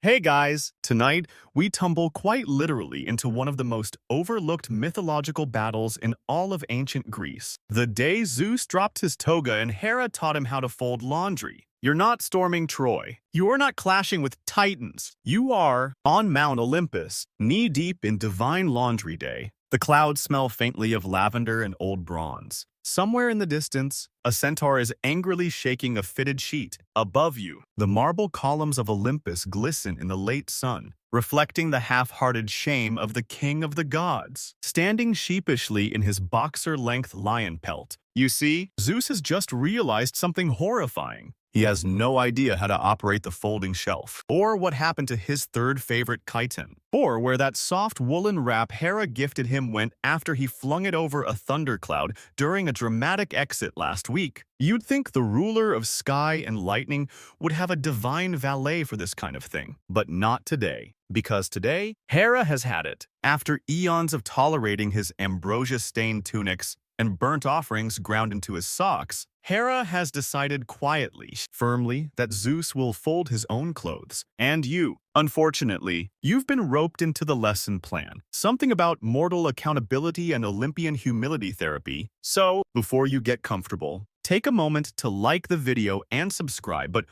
Hey guys! Tonight, we tumble quite literally into one of the most overlooked mythological battles in all of ancient Greece. The day Zeus dropped his toga and Hera taught him how to fold laundry. You're not storming Troy. You are not clashing with titans. You are on Mount Olympus, knee-deep in divine laundry day. The clouds smell faintly of lavender and old bronze. Somewhere in the distance, a centaur is angrily shaking a fitted sheet. Above you, the marble columns of Olympus glisten in the late sun, reflecting the half-hearted shame of the king of the gods, standing sheepishly in his boxer-length lion pelt. You see, Zeus has just realized something horrifying. He has no idea how to operate the folding shelf, or what happened to his third favorite chiton, or where that soft woolen wrap Hera gifted him went after he flung it over a thundercloud during a dramatic exit last week. You'd think the ruler of sky and lightning would have a divine valet for this kind of thing, but not today. Because today, Hera has had it. After eons of tolerating his ambrosia-stained tunics and burnt offerings ground into his socks, Hera has decided quietly, firmly, that Zeus will fold his own clothes. And you, unfortunately, you've been roped into the lesson plan. Something about mortal accountability and Olympian humility therapy. So, before you get comfortable, take a moment to like the video and subscribe, but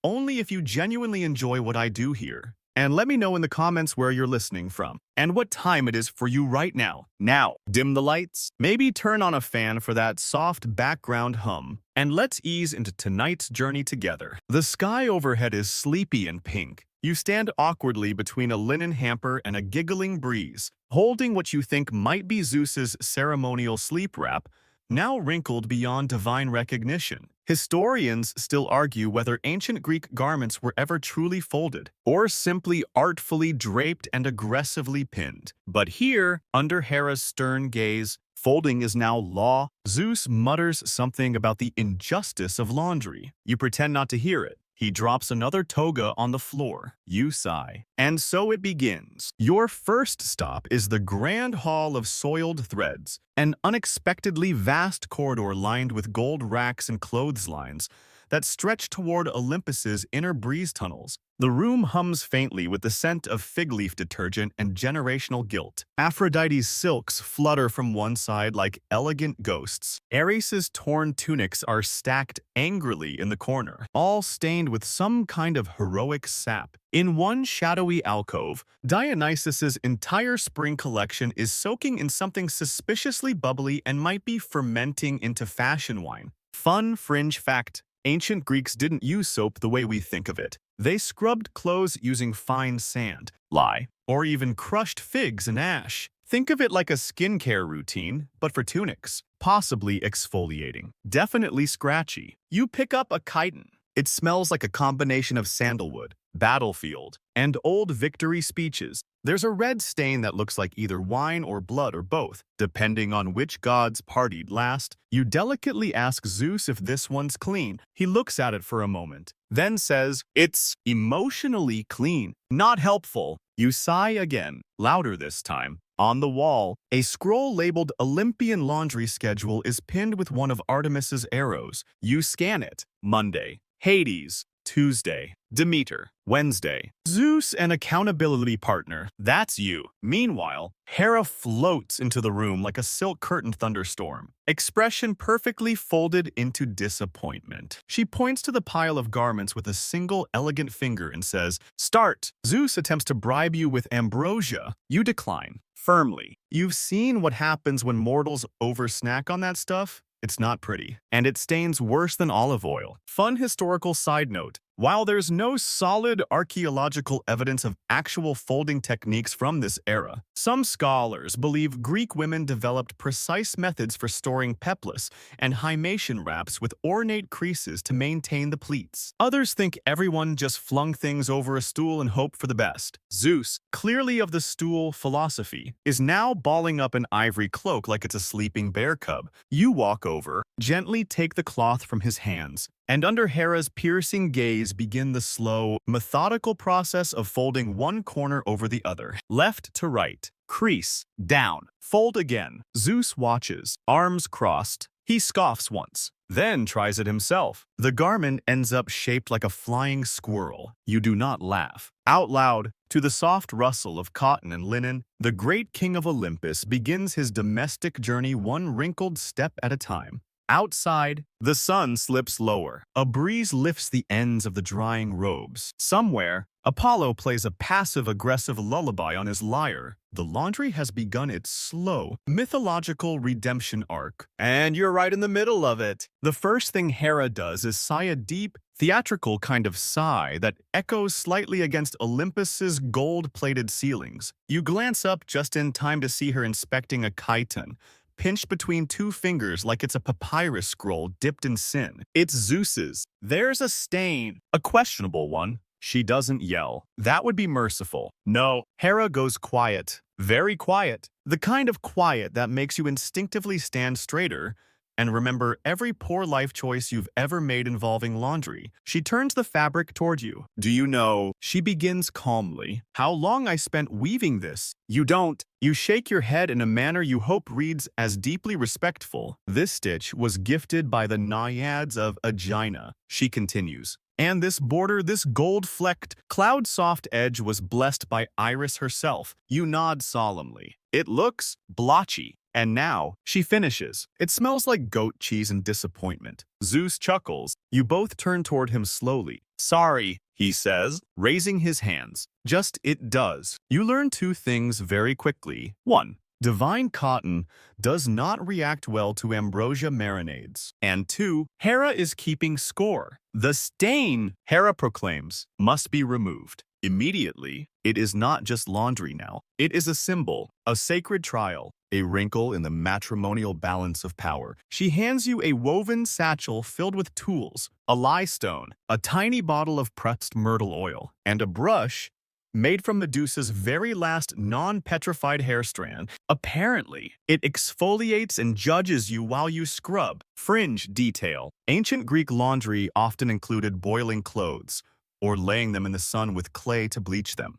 only if you genuinely enjoy what I do here. And let me know in the comments where you're listening from and what time it is for you right now. Now, dim the lights, maybe turn on a fan for that soft background hum, and let's ease into tonight's journey together. The sky overhead is sleepy and pink. You stand awkwardly between a linen hamper and a giggling breeze, holding what you think might be Zeus's ceremonial sleep wrap, now wrinkled beyond divine recognition. Historians still argue whether ancient Greek garments were ever truly folded, or simply artfully draped and aggressively pinned. But here, under Hera's stern gaze, folding is now law. Zeus mutters something about the injustice of laundry. You pretend not to hear it. He drops another toga on the floor. You sigh. And so it begins. Your first stop is the grand hall of soiled threads, an unexpectedly vast corridor lined with gold racks and clotheslines that stretch toward Olympus's inner breeze tunnels. The room hums faintly with the scent of fig leaf detergent and generational guilt. Aphrodite's silks flutter from one side like elegant ghosts. Ares's torn tunics are stacked angrily in the corner, all stained with some kind of heroic sap. In one shadowy alcove, Dionysus's entire spring collection is soaking in something suspiciously bubbly and might be fermenting into fashion wine. Fun fringe fact: ancient Greeks didn't use soap the way we think of it. They scrubbed clothes using fine sand, lye, or even crushed figs and ash. Think of it like a skincare routine, but for tunics. Possibly exfoliating. Definitely scratchy. You pick up a chiton. It smells like a combination of sandalwood, battlefield, and old victory speeches. There's a red stain that looks like either wine or blood or both, depending on which gods partied last. You delicately ask Zeus if this one's clean. He looks at it for a moment, then says, "It's emotionally clean, not helpful." You sigh again, louder this time. On the wall, a scroll labeled Olympian laundry schedule is pinned with one of Artemis's arrows. You scan it. Monday, Hades. Tuesday, Demeter. Wednesday, Zeus, an accountability partner. That's you. Meanwhile, Hera floats into the room like a silk-curtained thunderstorm, expression perfectly folded into disappointment. She points to the pile of garments with a single elegant finger and says, "Start." Zeus attempts to bribe you with ambrosia. You decline, firmly. You've seen what happens when mortals oversnack on that stuff? It's not pretty, and it stains worse than olive oil. Fun historical side note: while there's no solid archaeological evidence of actual folding techniques from this era, some scholars believe Greek women developed precise methods for storing peplous and hymation wraps with ornate creases to maintain the pleats. Others think everyone just flung things over a stool and hoped for the best. Zeus, clearly of the stool philosophy, is now balling up an ivory cloak like it's a sleeping bear cub. You walk over, gently take the cloth from his hands, and under Hera's piercing gaze begin the slow, methodical process of folding one corner over the other. Left to right. Crease. Down. Fold again. Zeus watches, arms crossed, He scoffs once, then tries it himself. The garment ends up shaped like a flying squirrel. You do not laugh. Out loud, to the soft rustle of cotton and linen, the great king of Olympus begins his domestic journey one wrinkled step at a time. Outside, the sun slips lower. A breeze lifts the ends of the drying robes. Somewhere, Apollo plays a passive-aggressive lullaby on his lyre. The laundry has begun its slow, mythological redemption arc. And you're right in the middle of it. The first thing Hera does is sigh a deep, theatrical kind of sigh that echoes slightly against Olympus's gold-plated ceilings. You glance up just in time to see her inspecting a chiton, pinched between two fingers like it's a papyrus scroll dipped in sin. It's Zeus's. There's a stain. A questionable one. She doesn't yell. That would be merciful. No, Hera goes quiet. Very quiet. The kind of quiet that makes you instinctively stand straighter and remember every poor life choice you've ever made involving laundry. She turns the fabric toward you. Do you know? She begins calmly. How long I spent weaving this? You don't. You shake your head in a manner you hope reads as deeply respectful. This stitch was gifted by the naiads of Aegina. She continues. And this border, this gold-flecked, cloud-soft edge was blessed by Iris herself. You nod solemnly. It looks blotchy. And now, she finishes. It smells like goat cheese and disappointment. Zeus chuckles. You both turn toward him slowly. Sorry, he says, raising his hands. Just it does. You learn two things very quickly. 1. Divine cotton does not react well to ambrosia marinades. And 2. Hera is keeping score. The stain, Hera proclaims, must be removed. Immediately, it is not just laundry now. It is a symbol, a sacred trial, a wrinkle in the matrimonial balance of power. She hands you a woven satchel filled with tools, a lye stone, a tiny bottle of pressed myrtle oil, and a brush made from Medusa's very last non-petrified hair strand. Apparently, it exfoliates and judges you while you scrub. Fringe detail. Ancient Greek laundry often included boiling clothes, or laying them in the sun with clay to bleach them,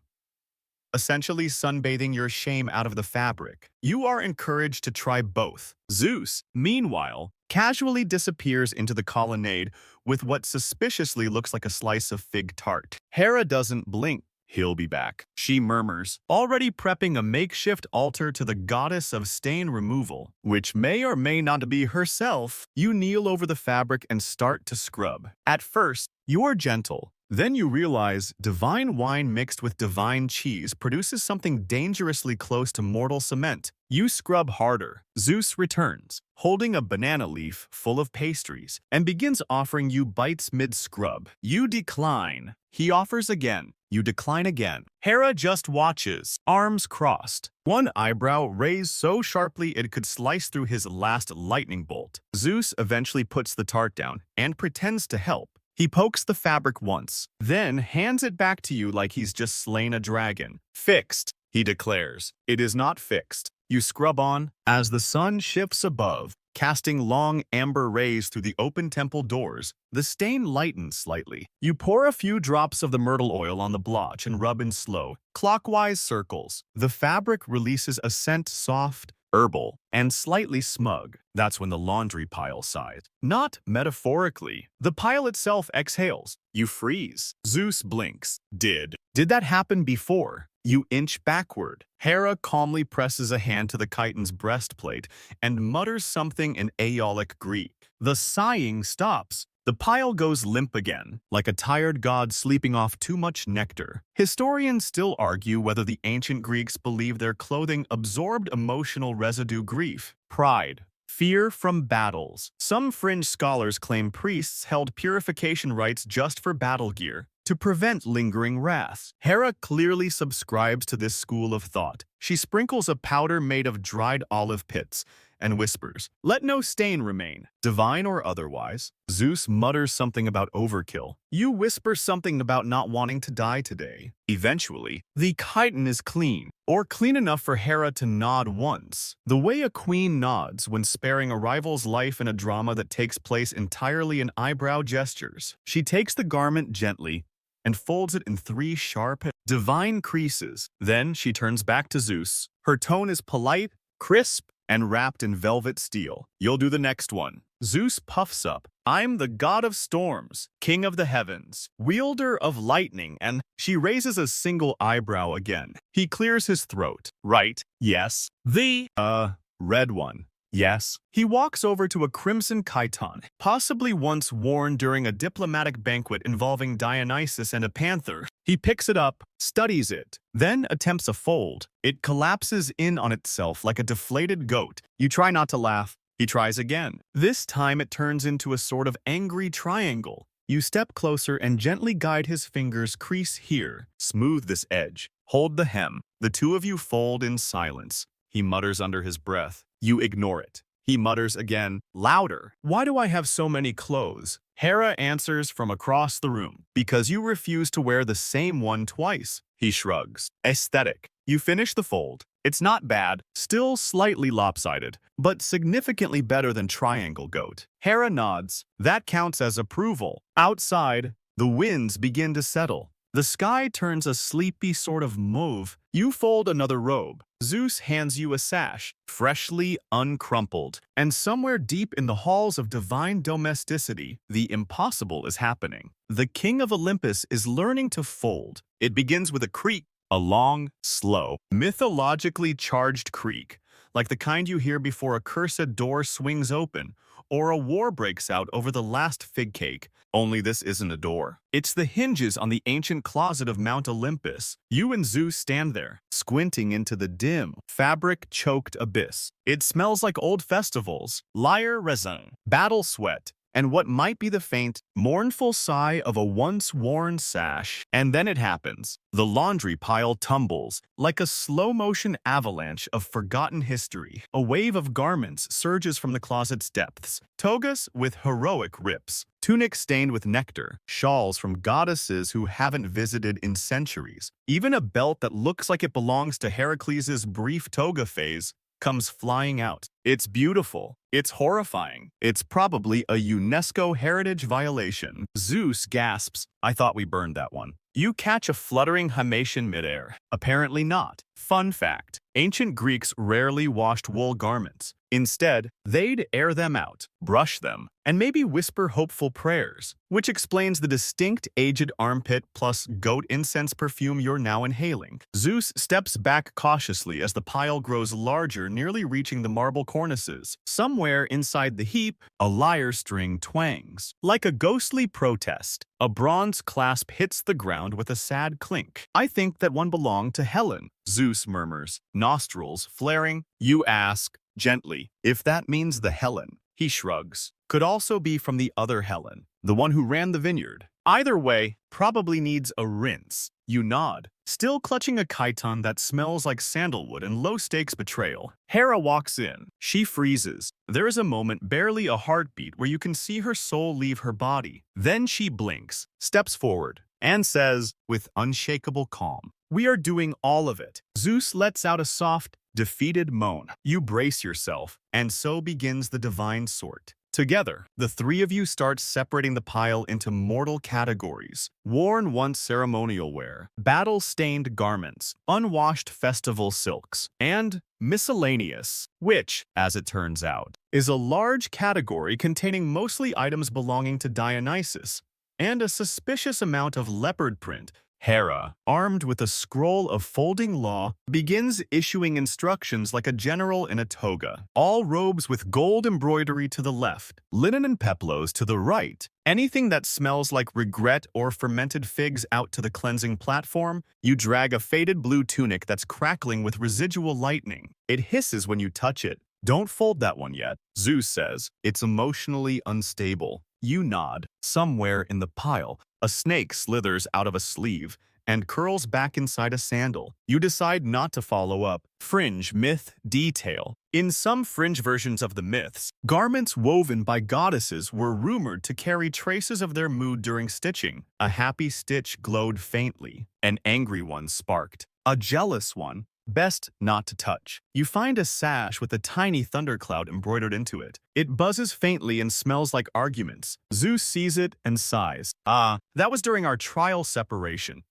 essentially sunbathing your shame out of the fabric. You are encouraged to try both. Zeus, meanwhile, casually disappears into the colonnade with what suspiciously looks like a slice of fig tart. Hera doesn't blink. He'll be back, she murmurs, already prepping a makeshift altar to the goddess of stain removal, which may or may not be herself. You kneel over the fabric and start to scrub. At first, you're gentle. Then you realize divine wine mixed with divine cheese produces something dangerously close to mortal cement. You scrub harder. Zeus returns, holding a banana leaf full of pastries, and begins offering you bites mid-scrub. You decline. He offers again. You decline again. Hera just watches, arms crossed, one eyebrow raised so sharply it could slice through his last lightning bolt. Zeus eventually puts the tart down and pretends to help. He pokes the fabric once, then hands it back to you like he's just slain a dragon. Fixed, he declares. It is not fixed. You scrub on as the sun shifts above, casting long amber rays through the open temple doors. The stain lightens slightly. You pour a few drops of the myrtle oil on the blotch and rub in slow, clockwise circles. The fabric releases a scent soft, herbal, and slightly smug. That's when the laundry pile sighs. Not metaphorically. The pile itself exhales. You freeze. Zeus blinks. Did that happen before? You inch backward. Hera calmly presses a hand to the chiton's breastplate and mutters something in Aeolic Greek. The sighing stops. The pile goes limp again, like a tired god sleeping off too much nectar. Historians still argue whether the ancient Greeks believed their clothing absorbed emotional residue grief, pride, fear from battles. Some fringe scholars claim priests held purification rites just for battle gear, to prevent lingering wrath. Hera clearly subscribes to this school of thought. She sprinkles a powder made of dried olive pits and whispers, "Let no stain remain, divine or otherwise." Zeus mutters something about overkill. You whisper something about not wanting to die today. Eventually, the chiton is clean, or clean enough for Hera to nod once, the way a queen nods when sparing a rival's life in a drama that takes place entirely in eyebrow gestures. She takes the garment gently and folds it in 3 sharp, divine creases. Then she turns back to Zeus. Her tone is polite, crisp, and wrapped in velvet steel. You'll do the next one. Zeus puffs up. I'm the god of storms, king of the heavens, wielder of lightning, and she raises a single eyebrow again. He clears his throat. Right, yes. Red one. Yes. He walks over to a crimson chiton, possibly once worn during a diplomatic banquet involving Dionysus and a panther. He picks it up, studies it, then attempts a fold. It collapses in on itself like a deflated goat. You try not to laugh. He tries again. This time it turns into a sort of angry triangle. You step closer and gently guide his fingers. Crease here. Smooth this edge. Hold the hem. The two of you fold in silence. He mutters under his breath. You ignore it. He mutters again, louder. Why do I have so many clothes? Hera answers from across the room. Because you refuse to wear the same one twice. He shrugs. Aesthetic. You finish the fold. It's not bad, still slightly lopsided, but significantly better than triangle goat. Hera nods. That counts as approval. Outside, the winds begin to settle. The sky turns a sleepy sort of mauve. You fold another robe. Zeus hands you a sash, freshly uncrumpled. And somewhere deep in the halls of divine domesticity, the impossible is happening. The king of Olympus is learning to fold. It begins with a creak, a long, slow, mythologically charged creak, like the kind you hear before a cursed door swings open, or a war breaks out over the last fig cake. Only this isn't a door. It's the hinges on the ancient closet of Mount Olympus. You and Zeus stand there, squinting into the dim, fabric-choked abyss. It smells like old festivals, lyre resin, battle sweat, and what might be the faint, mournful sigh of a once-worn sash. And then it happens. The laundry pile tumbles, like a slow-motion avalanche of forgotten history. A wave of garments surges from the closet's depths, togas with heroic rips, tunics stained with nectar, shawls from goddesses who haven't visited in centuries. Even a belt that looks like it belongs to Heracles' brief toga phase comes flying out. It's beautiful. It's horrifying. It's probably a UNESCO heritage violation. Zeus gasps, I thought we burned that one. You catch a fluttering Haitian midair. Apparently not. Fun fact, ancient Greeks rarely washed wool garments. Instead, they'd air them out, brush them, and maybe whisper hopeful prayers, which explains the distinct aged armpit plus goat incense perfume you're now inhaling. Zeus steps back cautiously as the pile grows larger, nearly reaching the marble cornices. Somewhere inside the heap, a lyre string twangs. Like a ghostly protest, a bronze clasp hits the ground with a sad clink. I think that one belonged to Helen, Zeus murmurs, nostrils flaring. You ask, gently, if that means the Helen. He shrugs. Could also be from the other Helen, the one who ran the vineyard. Either way, probably needs a rinse. You nod, still clutching a chiton that smells like sandalwood and low-stakes betrayal. Hera walks in. She freezes. There is a moment, barely a heartbeat, where you can see her soul leave her body. Then she blinks, steps forward, and says, with unshakable calm, we are doing all of it. Zeus lets out a soft, defeated moan. You brace yourself, and so begins the divine sort. Together, the three of you start separating the pile into mortal categories: worn once ceremonial wear, battle-stained garments, unwashed festival silks, and miscellaneous, which, as it turns out, is a large category containing mostly items belonging to Dionysus, and a suspicious amount of leopard print. Hera, armed with a scroll of folding law, begins issuing instructions like a general in a toga. All robes with gold embroidery to the left, linen and peplos to the right. Anything that smells like regret or fermented figs out to the cleansing platform. You drag a faded blue tunic that's crackling with residual lightning. It hisses when you touch it. Don't fold that one yet, Zeus says. It's emotionally unstable. You nod. Somewhere in the pile, a snake slithers out of a sleeve and curls back inside a sandal. You decide not to follow up. Fringe, myth, detail. In some fringe versions of the myths, garments woven by goddesses were rumored to carry traces of their mood during stitching. A happy stitch glowed faintly. An angry one sparked. A jealous one, best not to touch. You find a sash with a tiny thundercloud embroidered into it. It buzzes faintly and smells like arguments. Zeus sees it and sighs. That was during our trial separation.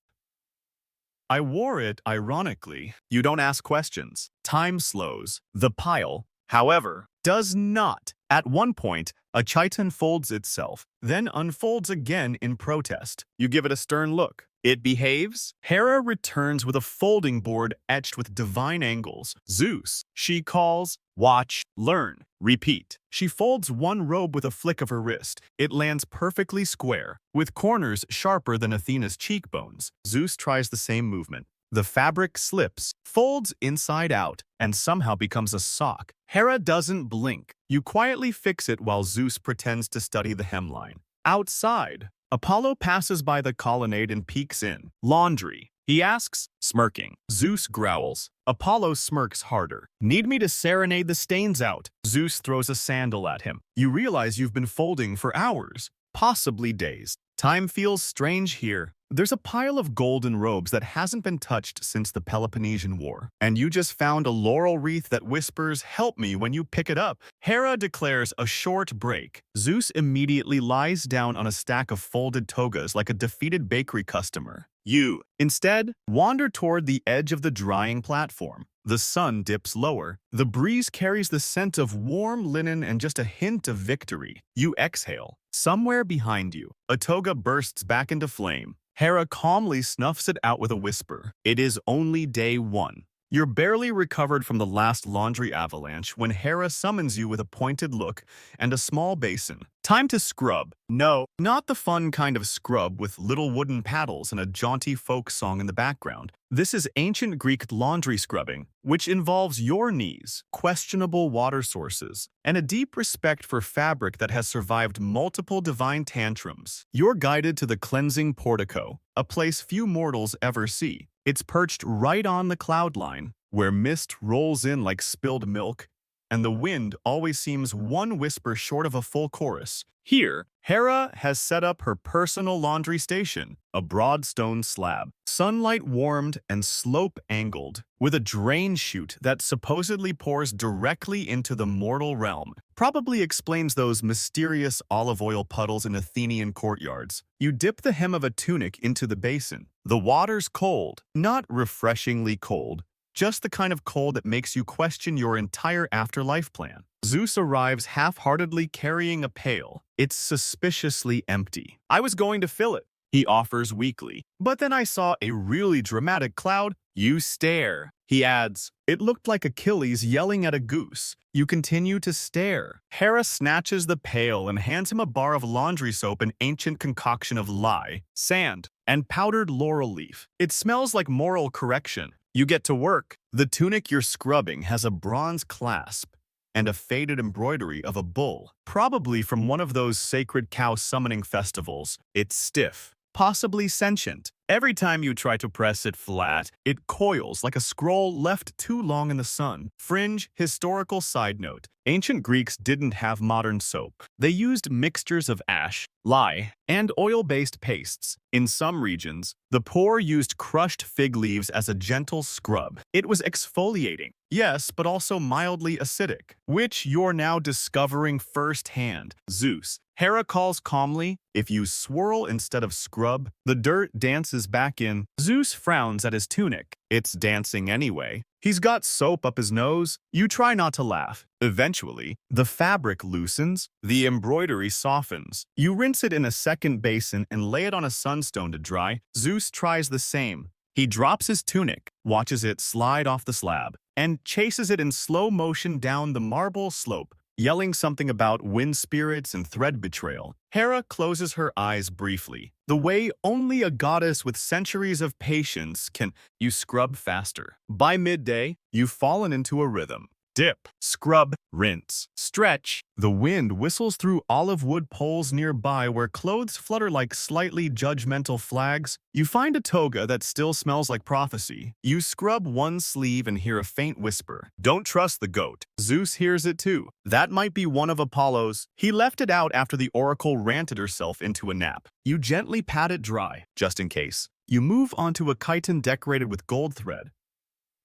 I wore it ironically. You don't ask questions. Time slows. The pile, However, does not. At one point, a chiton folds itself, then unfolds again in protest. You give it a stern look. It behaves. Hera returns with a folding board etched with divine angles. Zeus, she calls, watch, learn, repeat. She folds one robe with a flick of her wrist. It lands perfectly square, with corners sharper than Athena's cheekbones. Zeus tries the same movement. The fabric slips, folds inside out, and somehow becomes a sock. Hera doesn't blink. You quietly fix it while Zeus pretends to study the hemline. Outside, Apollo passes by the colonnade and peeks in. Laundry. He asks, smirking. Zeus growls. Apollo smirks harder. Need me to serenade the stains out? Zeus throws a sandal at him. You realize you've been folding for hours, possibly days. Time feels strange here. There's a pile of golden robes that hasn't been touched since the Peloponnesian War. And you just found a laurel wreath that whispers, help me when you pick it up. Hera declares a short break. Zeus immediately lies down on a stack of folded togas like a defeated bakery customer. You, instead, wander toward the edge of the drying platform. The sun dips lower. The breeze carries the scent of warm linen and just a hint of victory. You exhale. Somewhere behind you, a toga bursts back into flame. Hera calmly snuffs it out with a whisper. It is only day one. You're barely recovered from the last laundry avalanche when Hera summons you with a pointed look and a small basin. Time to scrub. No, not the fun kind of scrub with little wooden paddles and a jaunty folk song in the background. This is ancient Greek laundry scrubbing, which involves your knees, questionable water sources, and a deep respect for fabric that has survived multiple divine tantrums. You're guided to the cleansing portico, a place few mortals ever see. It's perched right on the cloud line, where mist rolls in like spilled milk, and the wind always seems one whisper short of a full chorus. Here, Hera has set up her personal laundry station, a broad stone slab, sunlight warmed and slope angled, with a drain chute that supposedly pours directly into the mortal realm. Probably explains those mysterious olive oil puddles in Athenian courtyards. You dip the hem of a tunic into the basin. The water's cold, not refreshingly cold, just the kind of cold that makes you question your entire afterlife plan. Zeus arrives half-heartedly carrying a pail. It's suspiciously empty. I was going to fill it, he offers weakly. But then I saw a really dramatic cloud. You stare. He adds, it looked like Achilles yelling at a goose. You continue to stare. Hera snatches the pail and hands him a bar of laundry soap, an ancient concoction of lye, sand, and powdered laurel leaf. It smells like moral correction. You get to work. The tunic you're scrubbing has a bronze clasp and a faded embroidery of a bull, probably from one of those sacred cow summoning festivals. It's stiff, possibly sentient. Every time you try to press it flat, it coils like a scroll left too long in the sun. Fringe historical side note. Ancient Greeks didn't have modern soap. They used mixtures of ash, lye, and oil-based pastes. In some regions, the poor used crushed fig leaves as a gentle scrub. It was exfoliating, yes, but also mildly acidic, which you're now discovering firsthand. Zeus. Hera calls calmly, if you swirl instead of scrub, the dirt dances back in. Zeus frowns at his tunic. It's dancing anyway. He's got soap up his nose. You try not to laugh. Eventually, the fabric loosens, the embroidery softens. You rinse it in a second basin and lay it on a sunstone to dry. Zeus tries the same. He drops his tunic, watches it slide off the slab, and chases it in slow motion down the marble slope, yelling something about wind spirits and thread betrayal. Hera closes her eyes briefly. The way only a goddess with centuries of patience can. You scrub faster. By midday, you've fallen into a rhythm. Dip, scrub, rinse, stretch. The wind whistles through olive wood poles nearby where clothes flutter like slightly judgmental flags. You find a toga that still smells like prophecy. You scrub one sleeve and hear a faint whisper. Don't trust the goat. Zeus hears it too. That might be one of Apollo's. He left it out after the oracle ranted herself into a nap. You gently pat it dry, just in case. You move onto a chiton decorated with gold thread.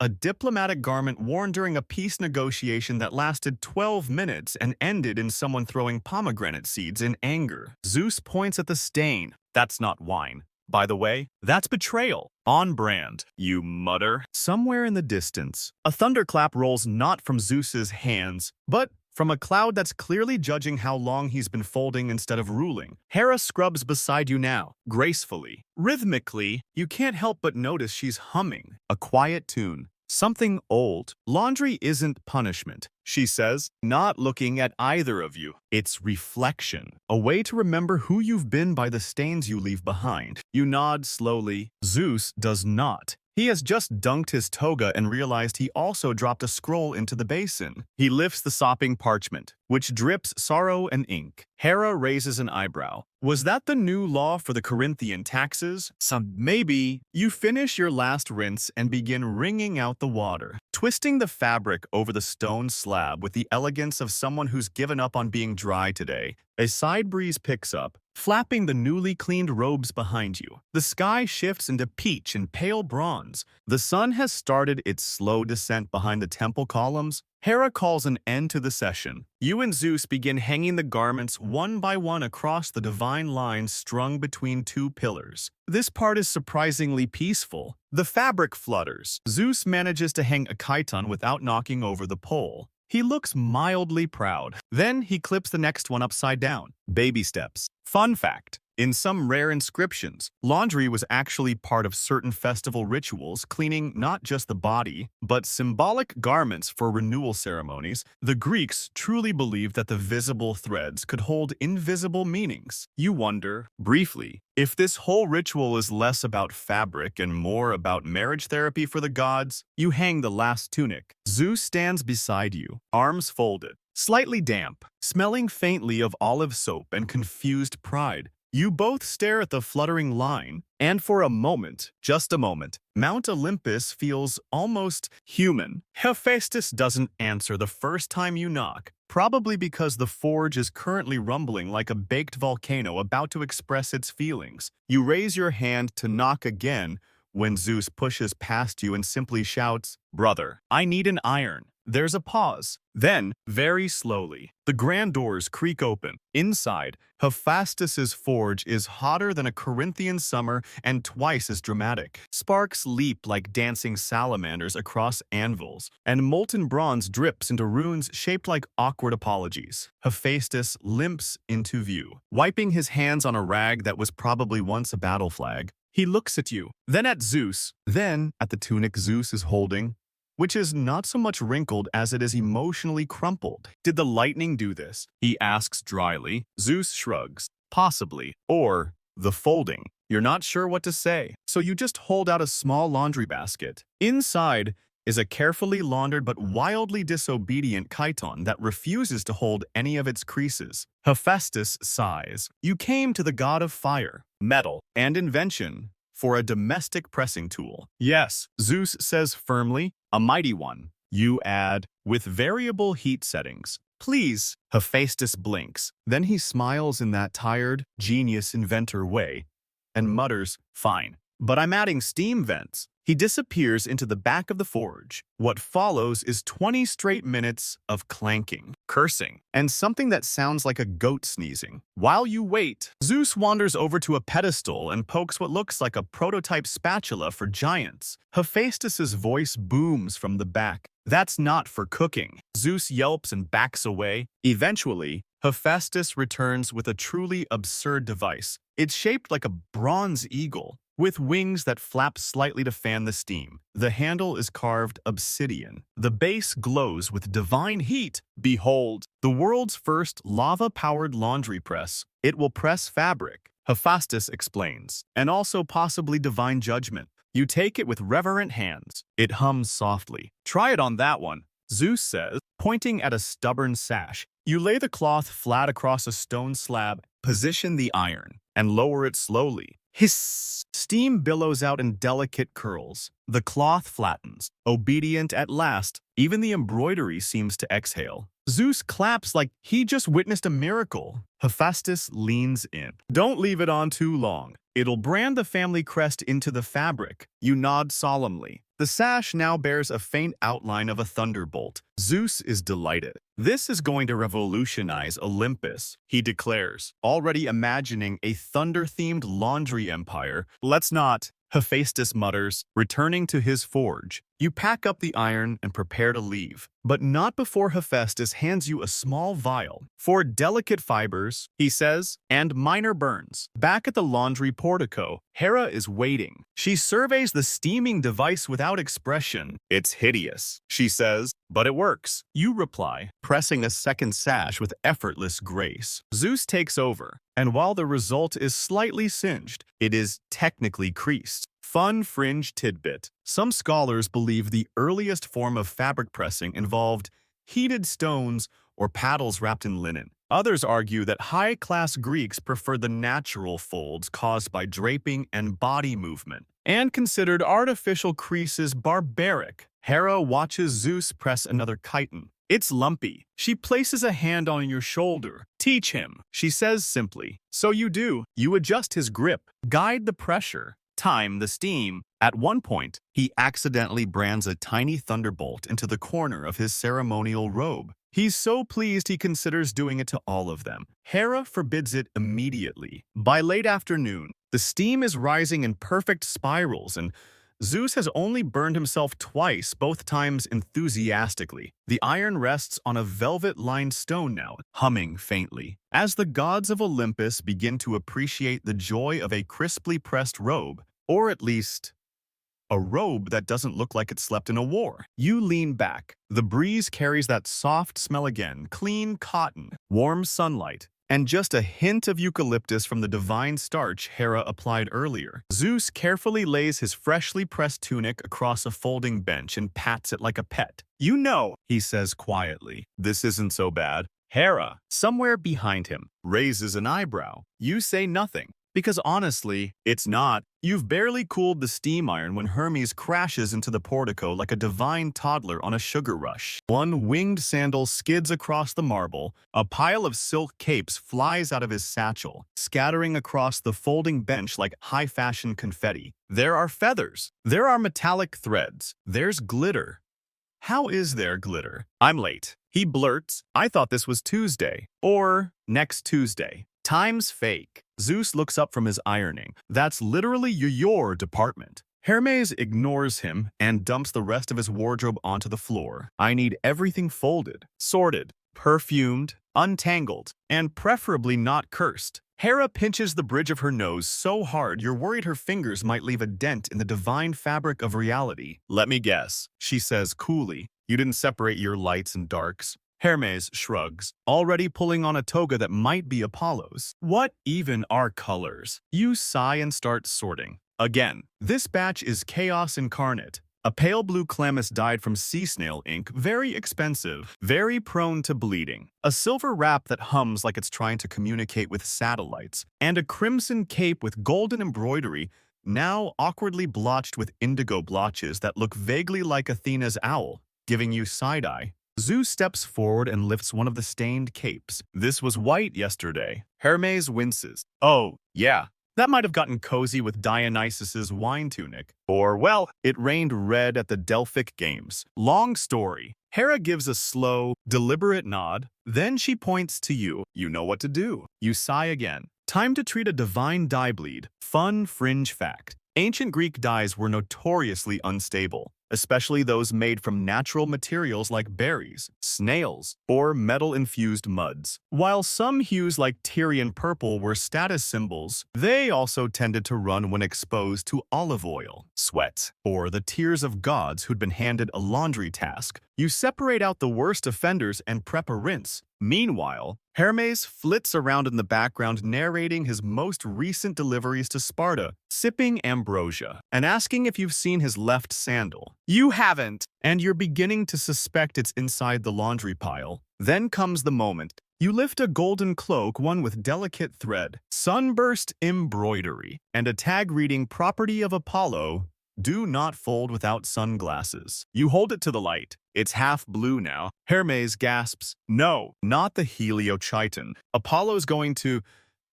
A diplomatic garment worn during a peace negotiation that lasted 12 minutes and ended in someone throwing pomegranate seeds in anger. Zeus points at the stain. That's not wine. By the way, that's betrayal. On brand, you mutter. Somewhere in the distance, a thunderclap rolls not from Zeus's hands, but from a cloud that's clearly judging how long he's been folding instead of ruling. Hera scrubs beside you now, gracefully. Rhythmically, you can't help but notice she's humming a quiet tune. Something old. Laundry isn't punishment, she says, not looking at either of you. It's reflection, a way to remember who you've been by the stains you leave behind. You nod slowly. Zeus does not. He has just dunked his toga and realized he also dropped a scroll into the basin. He lifts the sopping parchment, which drips sorrow and ink. Hera raises an eyebrow. Was that the new law for the Corinthian taxes? Maybe. You finish your last rinse and begin wringing out the water, twisting the fabric over the stone slab with the elegance of someone who's given up on being dry today. A side breeze picks up, flapping the newly cleaned robes behind you. The sky shifts into peach and pale bronze. The sun has started its slow descent behind the temple columns. Hera calls an end to the session. You and Zeus begin hanging the garments one by one across the divine lines strung between two pillars. This part is surprisingly peaceful. The fabric flutters. Zeus manages to hang a chiton without knocking over the pole. He looks mildly proud. Then he clips the next one upside down. Baby steps. Fun fact. In some rare inscriptions, laundry was actually part of certain festival rituals, cleaning not just the body, but symbolic garments for renewal ceremonies. The Greeks truly believed that the visible threads could hold invisible meanings. You wonder, briefly, if this whole ritual is less about fabric and more about marriage therapy for the gods. You hang the last tunic. Zeus stands beside you, arms folded, slightly damp, smelling faintly of olive soap and confused pride. You both stare at the fluttering line, and for a moment, just a moment, Mount Olympus feels almost human. Hephaestus doesn't answer the first time you knock, probably because the forge is currently rumbling like a baked volcano about to express its feelings. You raise your hand to knock again when Zeus pushes past you and simply shouts, "Brother, I need an iron." There's a pause. Then, very slowly, the grand doors creak open. Inside, Hephaestus's forge is hotter than a Corinthian summer and twice as dramatic. Sparks leap like dancing salamanders across anvils, and molten bronze drips into runes shaped like awkward apologies. Hephaestus limps into view, wiping his hands on a rag that was probably once a battle flag. He looks at you, then at Zeus, then at the tunic Zeus is holding, which is not so much wrinkled as it is emotionally crumpled. Did the lightning do this? He asks dryly. Zeus shrugs. Possibly. Or the folding. You're not sure what to say, so you just hold out a small laundry basket. Inside is a carefully laundered but wildly disobedient chiton that refuses to hold any of its creases. Hephaestus sighs. You came to the god of fire, metal, and invention for a domestic pressing tool. Yes, Zeus says firmly, a mighty one. You add, with variable heat settings. Please. Hephaestus blinks. Then he smiles in that tired, genius inventor way and mutters, fine. But I'm adding steam vents. He disappears into the back of the forge. What follows is 20 straight minutes of clanking, cursing, and something that sounds like a goat sneezing. While you wait, Zeus wanders over to a pedestal and pokes what looks like a prototype spatula for giants. Hephaestus's voice booms from the back. That's not for cooking. Zeus yelps and backs away. Eventually, Hephaestus returns with a truly absurd device. It's shaped like a bronze eagle, with wings that flap slightly to fan the steam. The handle is carved obsidian. The base glows with divine heat. Behold, the world's first lava-powered laundry press. It will press fabric, Hephaestus explains, and also possibly divine judgment. You take it with reverent hands. It hums softly. Try it on that one, Zeus says, pointing at a stubborn sash. You lay the cloth flat across a stone slab, position the iron, and lower it slowly. Hiss! Steam billows out in delicate curls. The cloth flattens. Obedient at last, even the embroidery seems to exhale. Zeus claps like he just witnessed a miracle. Hephaestus leans in. Don't leave it on too long. It'll brand the family crest into the fabric. You nod solemnly. The sash now bears a faint outline of a thunderbolt. Zeus is delighted. This is going to revolutionize Olympus, he declares, already imagining a thunder-themed laundry empire. Let's not, Hephaestus mutters, returning to his forge. You pack up the iron and prepare to leave, but not before Hephaestus hands you a small vial. For delicate fibers, he says, and minor burns. Back at the laundry portico, Hera is waiting. She surveys the steaming device without expression. It's hideous, she says, but it works. You reply, pressing a second sash with effortless grace. Zeus takes over, and while the result is slightly singed, it is technically creased. Fun fringe tidbit. Some scholars believe the earliest form of fabric pressing involved heated stones or paddles wrapped in linen. Others argue that high-class Greeks preferred the natural folds caused by draping and body movement, and considered artificial creases barbaric. Hera watches Zeus press another chiton. It's lumpy. She places a hand on your shoulder. Teach him, she says simply. So you do. You adjust his grip, guide the pressure, time the steam. At one point, he accidentally brands a tiny thunderbolt into the corner of his ceremonial robe. He's so pleased he considers doing it to all of them. Hera forbids it immediately. By late afternoon, the steam is rising in perfect spirals, and Zeus has only burned himself twice, both times enthusiastically. The iron rests on a velvet-lined stone now, humming faintly. As the gods of Olympus begin to appreciate the joy of a crisply pressed robe, or at least a robe that doesn't look like it slept in a war. You lean back. The breeze carries that soft smell again, clean cotton, warm sunlight, and just a hint of eucalyptus from the divine starch Hera applied earlier. Zeus carefully lays his freshly pressed tunic across a folding bench and pats it like a pet. You know, he says quietly, this isn't so bad. Hera, somewhere behind him, raises an eyebrow. You say nothing. Because honestly, it's not. You've barely cooled the steam iron when Hermes crashes into the portico like a divine toddler on a sugar rush. One winged sandal skids across the marble. A pile of silk capes flies out of his satchel, scattering across the folding bench like high-fashion confetti. There are feathers. There are metallic threads. There's glitter. How is there glitter? I'm late. He blurts, I thought this was Tuesday. Or next Tuesday. Time's fake. Zeus looks up from his ironing. That's literally your department. Hermes ignores him and dumps the rest of his wardrobe onto the floor. I need everything folded, sorted, perfumed, untangled, and preferably not cursed. Hera pinches the bridge of her nose so hard you're worried her fingers might leave a dent in the divine fabric of reality. Let me guess, she says coolly. You didn't separate your lights and darks. Hermes shrugs, already pulling on a toga that might be Apollo's. What even are colors? You sigh and start sorting. Again, this batch is chaos incarnate. A pale blue chlamys dyed from sea snail ink, very expensive, very prone to bleeding. A silver wrap that hums like it's trying to communicate with satellites. And a crimson cape with golden embroidery, now awkwardly blotched with indigo blotches that look vaguely like Athena's owl, giving you side-eye. Zeus steps forward and lifts one of the stained capes. This was white yesterday. Hermes winces. Oh, yeah. That might have gotten cozy with Dionysus's wine tunic. Or, well, it rained red at the Delphic Games. Long story. Hera gives a slow, deliberate nod. Then she points to you. You know what to do. You sigh again. Time to treat a divine dye bleed. Fun fringe fact. Ancient Greek dyes were notoriously unstable, especially those made from natural materials like berries, snails, or metal-infused muds. While some hues like Tyrian purple were status symbols, they also tended to run when exposed to olive oil, sweat, or the tears of gods who'd been handed a laundry task. You separate out the worst offenders and prep a rinse. Meanwhile, Hermes flits around in the background narrating his most recent deliveries to Sparta, sipping ambrosia, and asking if you've seen his left sandal. You haven't, and you're beginning to suspect it's inside the laundry pile. Then comes the moment. You lift a golden cloak, one with delicate thread, sunburst embroidery, and a tag reading property of Apollo. Do not fold without sunglasses. You hold it to the light. It's half blue now. Hermes gasps, no, not the heliochiton. Apollo's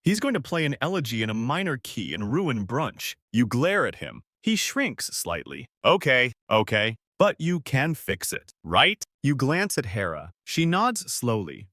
he's going to play an elegy in a minor key and ruin brunch. You glare at him. He shrinks slightly. Okay. But you can fix it, right? You glance at Hera. She nods slowly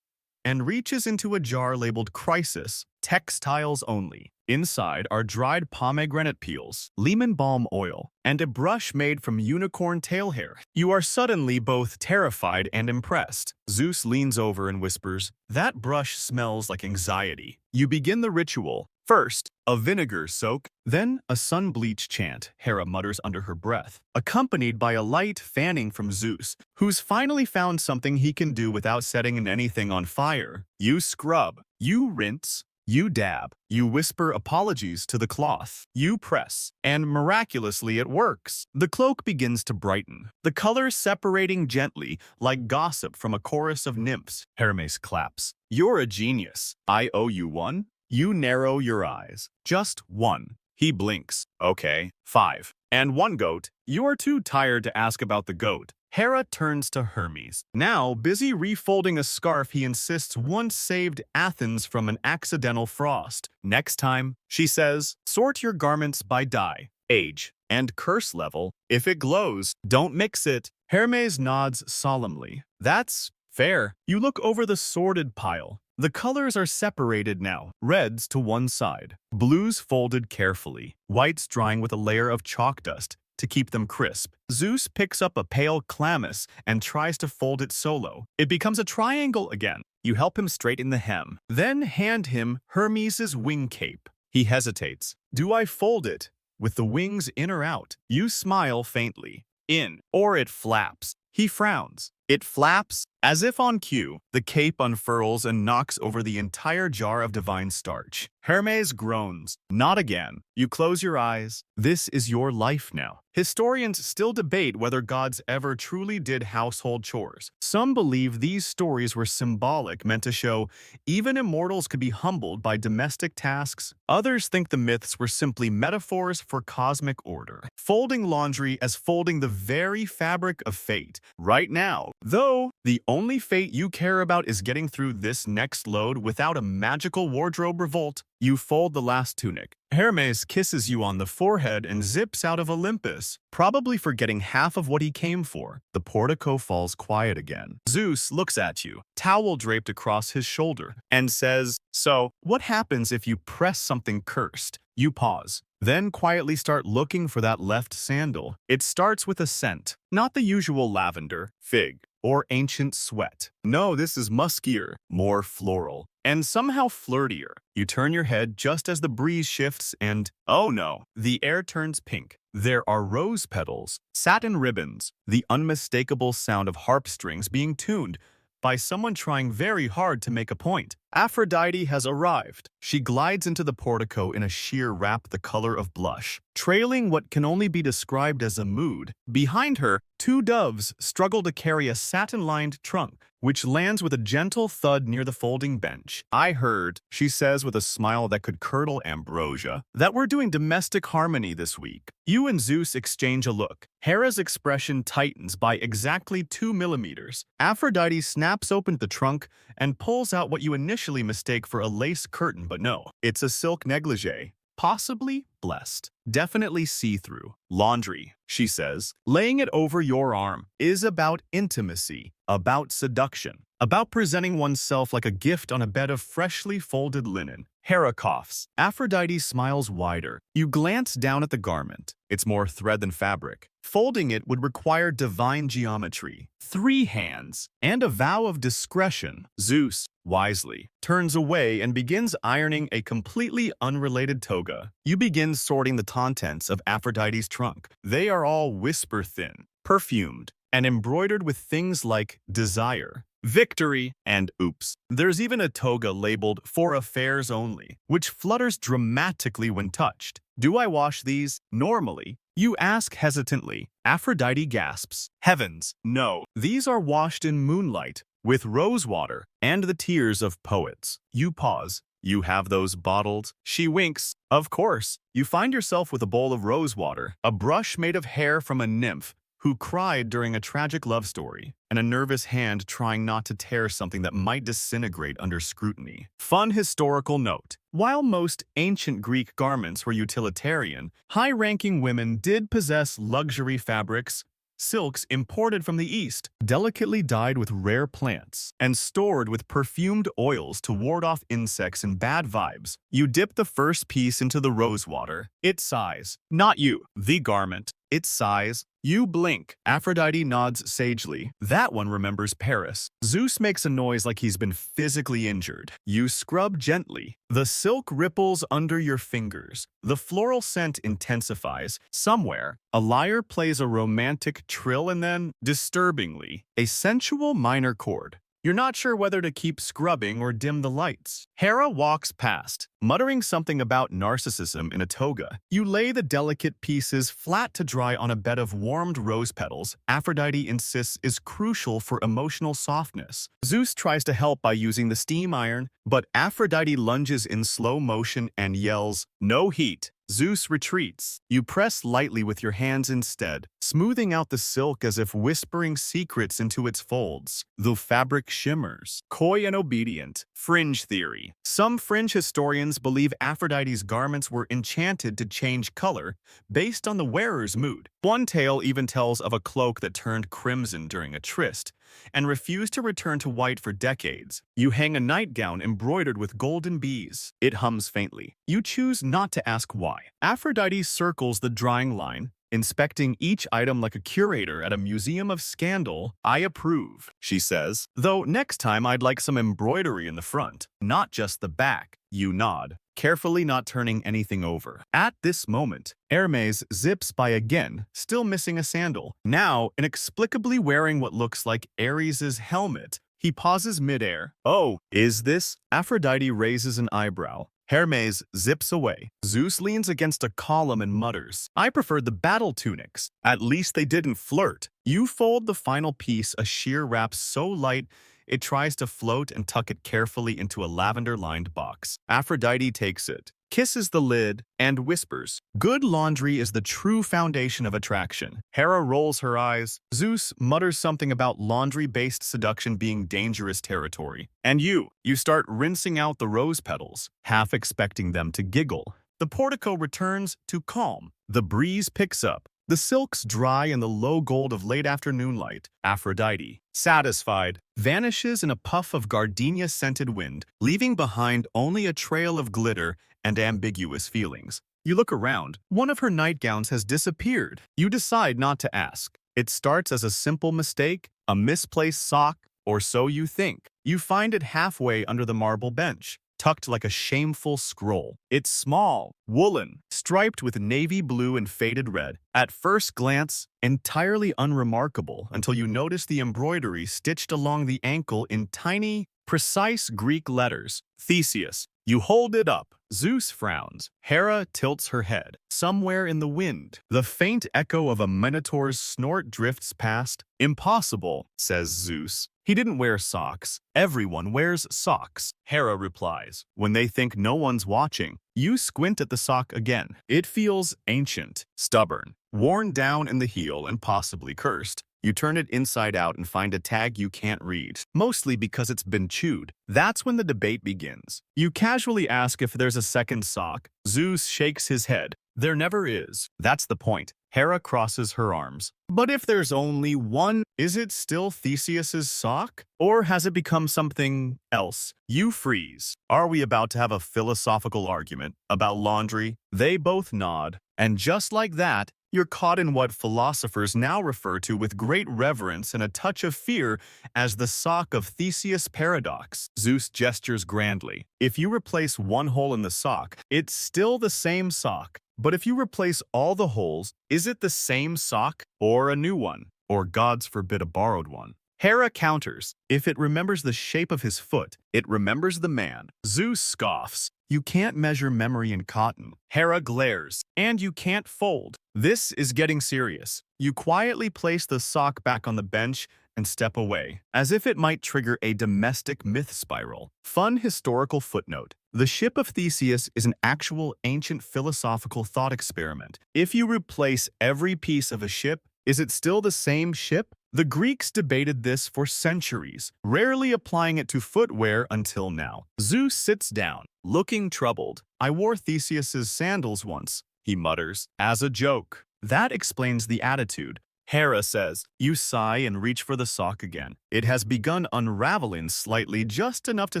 and reaches into a jar labeled Crisis, textiles only. Inside are dried pomegranate peels, lemon balm oil, and a brush made from unicorn tail hair. You are suddenly both terrified and impressed. Zeus leans over and whispers, "That brush smells like anxiety." You begin the ritual. First, a vinegar soak, then a sun bleach chant, Hera mutters under her breath, accompanied by a light fanning from Zeus, who's finally found something he can do without setting anything on fire. You scrub, you rinse, you dab, you whisper apologies to the cloth, you press, and miraculously it works. The cloak begins to brighten, the colors separating gently like gossip from a chorus of nymphs. Hermes claps. "You're a genius. I owe you one." You narrow your eyes. "Just one." He blinks. "Okay, 5. And 1 goat." You're too tired to ask about the goat. Hera turns to Hermes. Now, busy refolding a scarf he insists once saved Athens from an accidental frost. "Next time," she says, "sort your garments by dye, age, and curse level. If it glows, don't mix it." Hermes nods solemnly. "That's fair." You look over the sorted pile. The colors are separated now, reds to one side, blues folded carefully, whites drying with a layer of chalk dust to keep them crisp. Zeus picks up a pale chlamys and tries to fold it solo. It becomes a triangle again. You help him straighten the hem, then hand him Hermes' wing cape. He hesitates. "Do I fold it with the wings in or out?" You smile faintly. "In, or it flaps." He frowns. It flaps. As if on cue, the cape unfurls and knocks over the entire jar of divine starch. Hermes groans. "Not again." You close your eyes. This is your life now. Historians still debate whether gods ever truly did household chores. Some believe these stories were symbolic, meant to show even immortals could be humbled by domestic tasks. Others think the myths were simply metaphors for cosmic order. Folding laundry as folding the very fabric of fate. Right now, though, the only fate you care about is getting through this next load without a magical wardrobe revolt. You fold the last tunic. Hermes kisses you on the forehead and zips out of Olympus, probably forgetting half of what he came for. The portico falls quiet again. Zeus looks at you, towel draped across his shoulder, and says, "So, what happens if you press something cursed?" You pause, then quietly start looking for that left sandal. It starts with a scent, not the usual lavender, fig, or ancient sweat. No, this is muskier, more floral, and somehow flirtier. You turn your head just as the breeze shifts and, oh no, the air turns pink. There are rose petals, satin ribbons, the unmistakable sound of harp strings being tuned by someone trying very hard to make a point. Aphrodite has arrived. She glides into the portico in a sheer wrap the color of blush, trailing what can only be described as a mood. Behind her, 2 doves struggle to carry a satin-lined trunk, which lands with a gentle thud near the folding bench. "I heard," she says with a smile that could curdle ambrosia, "that we're doing domestic harmony this week." You and Zeus exchange a look. Hera's expression tightens by exactly 2 millimeters. Aphrodite snaps open the trunk and pulls out what you initially mistake for a lace curtain, but no, it's a silk negligee. Possibly blessed. Definitely see-through. "Laundry," she says, laying it over your arm, "is about intimacy, about seduction, about presenting oneself like a gift on a bed of freshly folded linen." Hera coughs. Aphrodite smiles wider. You glance down at the garment. It's more thread than fabric. Folding it would require divine geometry, 3 hands, and a vow of discretion. Zeus, wisely, turns away and begins ironing a completely unrelated toga. You begin sorting the contents of Aphrodite's trunk. They are all whisper-thin, perfumed, and embroidered with things like desire, victory, and oops. There's even a toga labeled "for affairs only," which flutters dramatically when touched. "Do I wash these?" "Normally." You ask hesitantly. Aphrodite gasps. "Heavens, no. These are washed in moonlight, with rose water and the tears of poets." You pause. "You have those bottled?" She winks. "Of course." You find yourself with a bowl of rose water, a brush made of hair from a nymph who cried during a tragic love story, and a nervous hand trying not to tear something that might disintegrate under scrutiny. Fun historical note. While most ancient Greek garments were utilitarian, high-ranking women did possess luxury fabrics, silks imported from the East, delicately dyed with rare plants, and stored with perfumed oils to ward off insects and bad vibes. You dip the first piece into the rose water. Its size. Not you. The garment. Its size. You blink. Aphrodite nods sagely. That one remembers Paris. Zeus makes a noise like he's been physically injured. You scrub gently. The silk ripples under your fingers. The floral scent intensifies. Somewhere, a lyre plays a romantic trill and then, disturbingly, a sensual minor chord. You're not sure whether to keep scrubbing or dim the lights. Hera walks past, muttering something about narcissism in a toga. You lay the delicate pieces flat to dry on a bed of warmed rose petals Aphrodite insists is crucial for emotional softness. Zeus tries to help by using the steam iron, but Aphrodite lunges in slow motion and yells, "No heat." Zeus retreats. You press lightly with your hands instead, smoothing out the silk as if whispering secrets into its folds. The fabric shimmers. Coy and obedient. Fringe theory. Some fringe historians believe Aphrodite's garments were enchanted to change color based on the wearer's mood. One tale even tells of a cloak that turned crimson during a tryst and refused to return to white for decades. You hang a nightgown embroidered with golden bees. It hums faintly. You choose not to ask why. Aphrodite circles the drying line, inspecting each item like a curator at a museum of scandal. "I approve," she says. "Though next time I'd like some embroidery in the front, not just the back." You nod, carefully not turning anything over. At this moment, Hermes zips by again, still missing a sandal. Now, inexplicably wearing what looks like Ares's helmet. He pauses midair. "Oh, is this?" Aphrodite raises an eyebrow. Hermes zips away. Zeus leans against a column and mutters, "I preferred the battle tunics. At least they didn't flirt." You fold the final piece, a sheer wrap so light it tries to float, and tuck it carefully into a lavender-lined box. Aphrodite takes it, kisses the lid, and whispers, "Good laundry is the true foundation of attraction." Hera rolls her eyes. Zeus mutters something about laundry-based seduction being dangerous territory. And you start rinsing out the rose petals, half expecting them to giggle. The portico returns to calm. The breeze picks up. The silks dry in the low gold of late afternoon light. Aphrodite, satisfied, vanishes in a puff of gardenia-scented wind, leaving behind only a trail of glitter and ambiguous feelings. You look around. One of her nightgowns has disappeared. You decide not to ask. It starts as a simple mistake, a misplaced sock, or so you think. You find it halfway under the marble bench, tucked like a shameful scroll. It's small, woolen, striped with navy blue and faded red. At first glance, entirely unremarkable until you notice the embroidery stitched along the ankle in tiny, precise Greek letters. Theseus. You hold it up. Zeus frowns. Hera tilts her head. Somewhere in the wind, the faint echo of a minotaur's snort drifts past. "Impossible," says Zeus. "He didn't wear socks. Everyone wears socks." Hera replies. "When they think no one's watching." You squint at the sock again. It feels ancient, stubborn, worn down in the heel and possibly cursed. You turn it inside out and find a tag you can't read, mostly because it's been chewed. That's when the debate begins. You casually ask if there's a second sock. Zeus shakes his head. "There never is. That's the point." Hera crosses her arms. "But if there's only one, is it still Theseus's sock? Or has it become something else?" You freeze. Are we about to have a philosophical argument about laundry? They both nod. And just like that, you're caught in what philosophers now refer to with great reverence and a touch of fear as the sock of Theseus paradox. Zeus gestures grandly. If you replace one hole in the sock, it's still the same sock. But if you replace all the holes, is it the same sock or a new one? Or, gods forbid, a borrowed one? Hera counters. If it remembers the shape of his foot, it remembers the man. Zeus scoffs. You can't measure memory in cotton. Hera glares. And you can't fold. This is getting serious. You quietly place the sock back on the bench and step away, as if it might trigger a domestic myth spiral. Fun historical footnote. The ship of Theseus is an actual ancient philosophical thought experiment. If you replace every piece of a ship, Is it still the same ship? The Greeks debated this for centuries, rarely applying it to footwear until now. Zeus sits down, looking troubled. I wore Theseus's sandals once, he mutters, as a joke. That explains the attitude. Hera says, you sigh and reach for the sock again. It has begun unraveling slightly, just enough to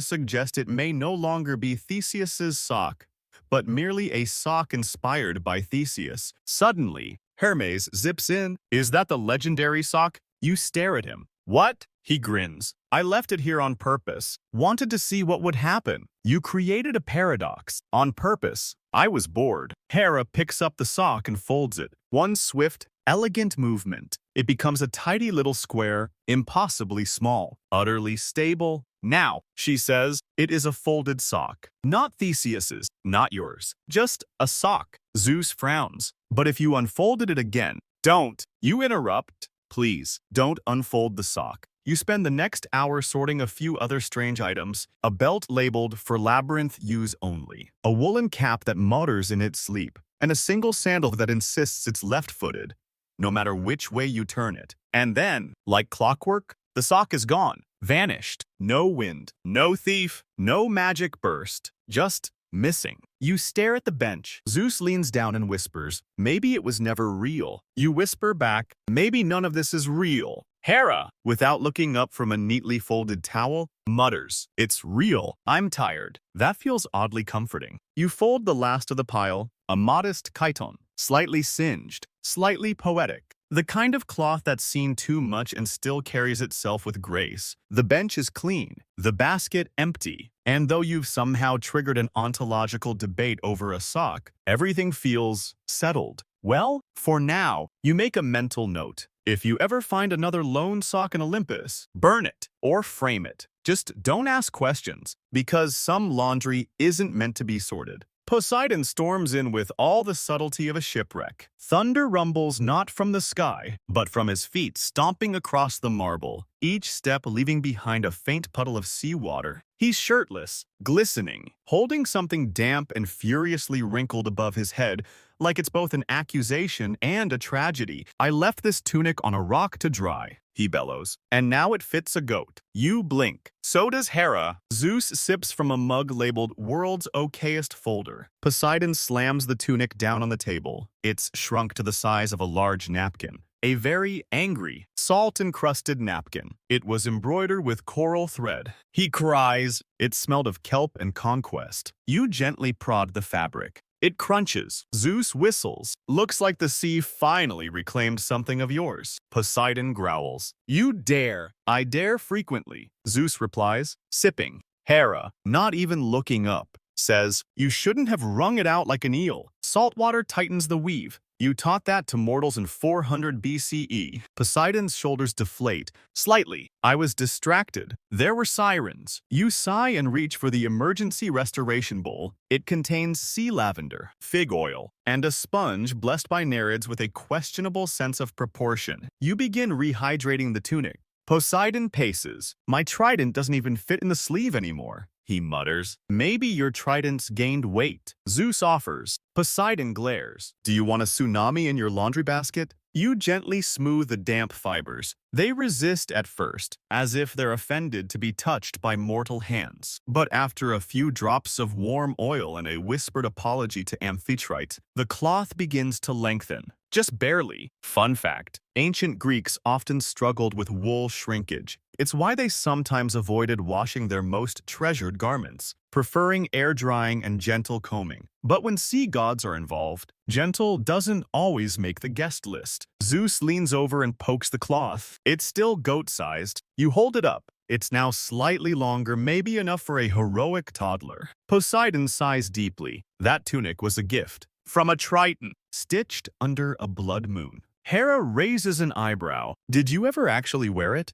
suggest it may no longer be Theseus's sock, but merely a sock inspired by Theseus. Suddenly, Hermes zips in. Is that the legendary sock? You stare at him. What? He grins. I left it here on purpose. Wanted to see what would happen. You created a paradox. On purpose. I was bored. Hera picks up the sock and folds it. One swift, elegant movement. It becomes a tidy little square, impossibly small, utterly stable. Now, she says, it is a folded sock. Not Theseus's, not yours. Just a sock. Zeus frowns. But if you unfolded it again, don't. You interrupt. Please, don't unfold the sock. You spend the next hour sorting a few other strange items, a belt labeled for labyrinth use only, a woolen cap that mutters in its sleep, and a single sandal that insists it's left-footed, no matter which way you turn it. And then, like clockwork, the sock is gone, vanished. No wind, no thief, no magic burst, just missing. You stare at the bench. Zeus leans down and whispers, maybe it was never real. You whisper back, maybe none of this is real. Hera, without looking up from a neatly folded towel, mutters, it's real. I'm tired. That feels oddly comforting. You fold the last of the pile, a modest chiton, slightly singed, slightly poetic. The kind of cloth that's seen too much and still carries itself with grace. The bench is clean, the basket empty, and though you've somehow triggered an ontological debate over a sock, everything feels settled. Well, for now, you make a mental note. If you ever find another lone sock in Olympus, burn it or frame it. Just don't ask questions, because some laundry isn't meant to be sorted. Poseidon storms in with all the subtlety of a shipwreck. Thunder rumbles not from the sky, but from his feet stomping across the marble, each step leaving behind a faint puddle of seawater. He's shirtless, glistening, holding something damp and furiously wrinkled above his head, like it's both an accusation and a tragedy. I left this tunic on a rock to dry, he bellows, and now it fits a goat. You blink. So does Hera. Zeus sips from a mug labeled World's Okayest Folder. Poseidon slams the tunic down on the table. It's shrunk to the size of a large napkin. A very angry, salt-encrusted napkin. It was embroidered with coral thread. He cries. It smelled of kelp and conquest. You gently prod the fabric. It crunches. Zeus whistles. Looks like the sea finally reclaimed something of yours. Poseidon growls. You dare. I dare frequently. Zeus replies, sipping. Hera, not even looking up, says, you shouldn't have wrung it out like an eel. Saltwater tightens the weave. You taught that to mortals in 400 BCE. Poseidon's shoulders deflate. Slightly. I was distracted. There were sirens. You sigh and reach for the emergency restoration bowl. It contains sea lavender, fig oil, and a sponge blessed by Nereids with a questionable sense of proportion. You begin rehydrating the tunic. Poseidon paces. My trident doesn't even fit in the sleeve anymore, he mutters. Maybe your trident's gained weight. Zeus offers. Poseidon glares. Do you want a tsunami in your laundry basket? You gently smooth the damp fibers. They resist at first, as if they're offended to be touched by mortal hands. But after a few drops of warm oil and a whispered apology to Amphitrite, the cloth begins to lengthen. Just barely. Fun fact, ancient Greeks often struggled with wool shrinkage. It's why they sometimes avoided washing their most treasured garments, preferring air drying and gentle combing. But when sea gods are involved, gentle doesn't always make the guest list. Zeus leans over and pokes the cloth. It's still goat-sized. You hold it up. It's now slightly longer, maybe enough for a heroic toddler. Poseidon sighs deeply. That tunic was a gift. From a Triton, stitched under a blood moon. Hera raises an eyebrow. Did you ever actually wear it?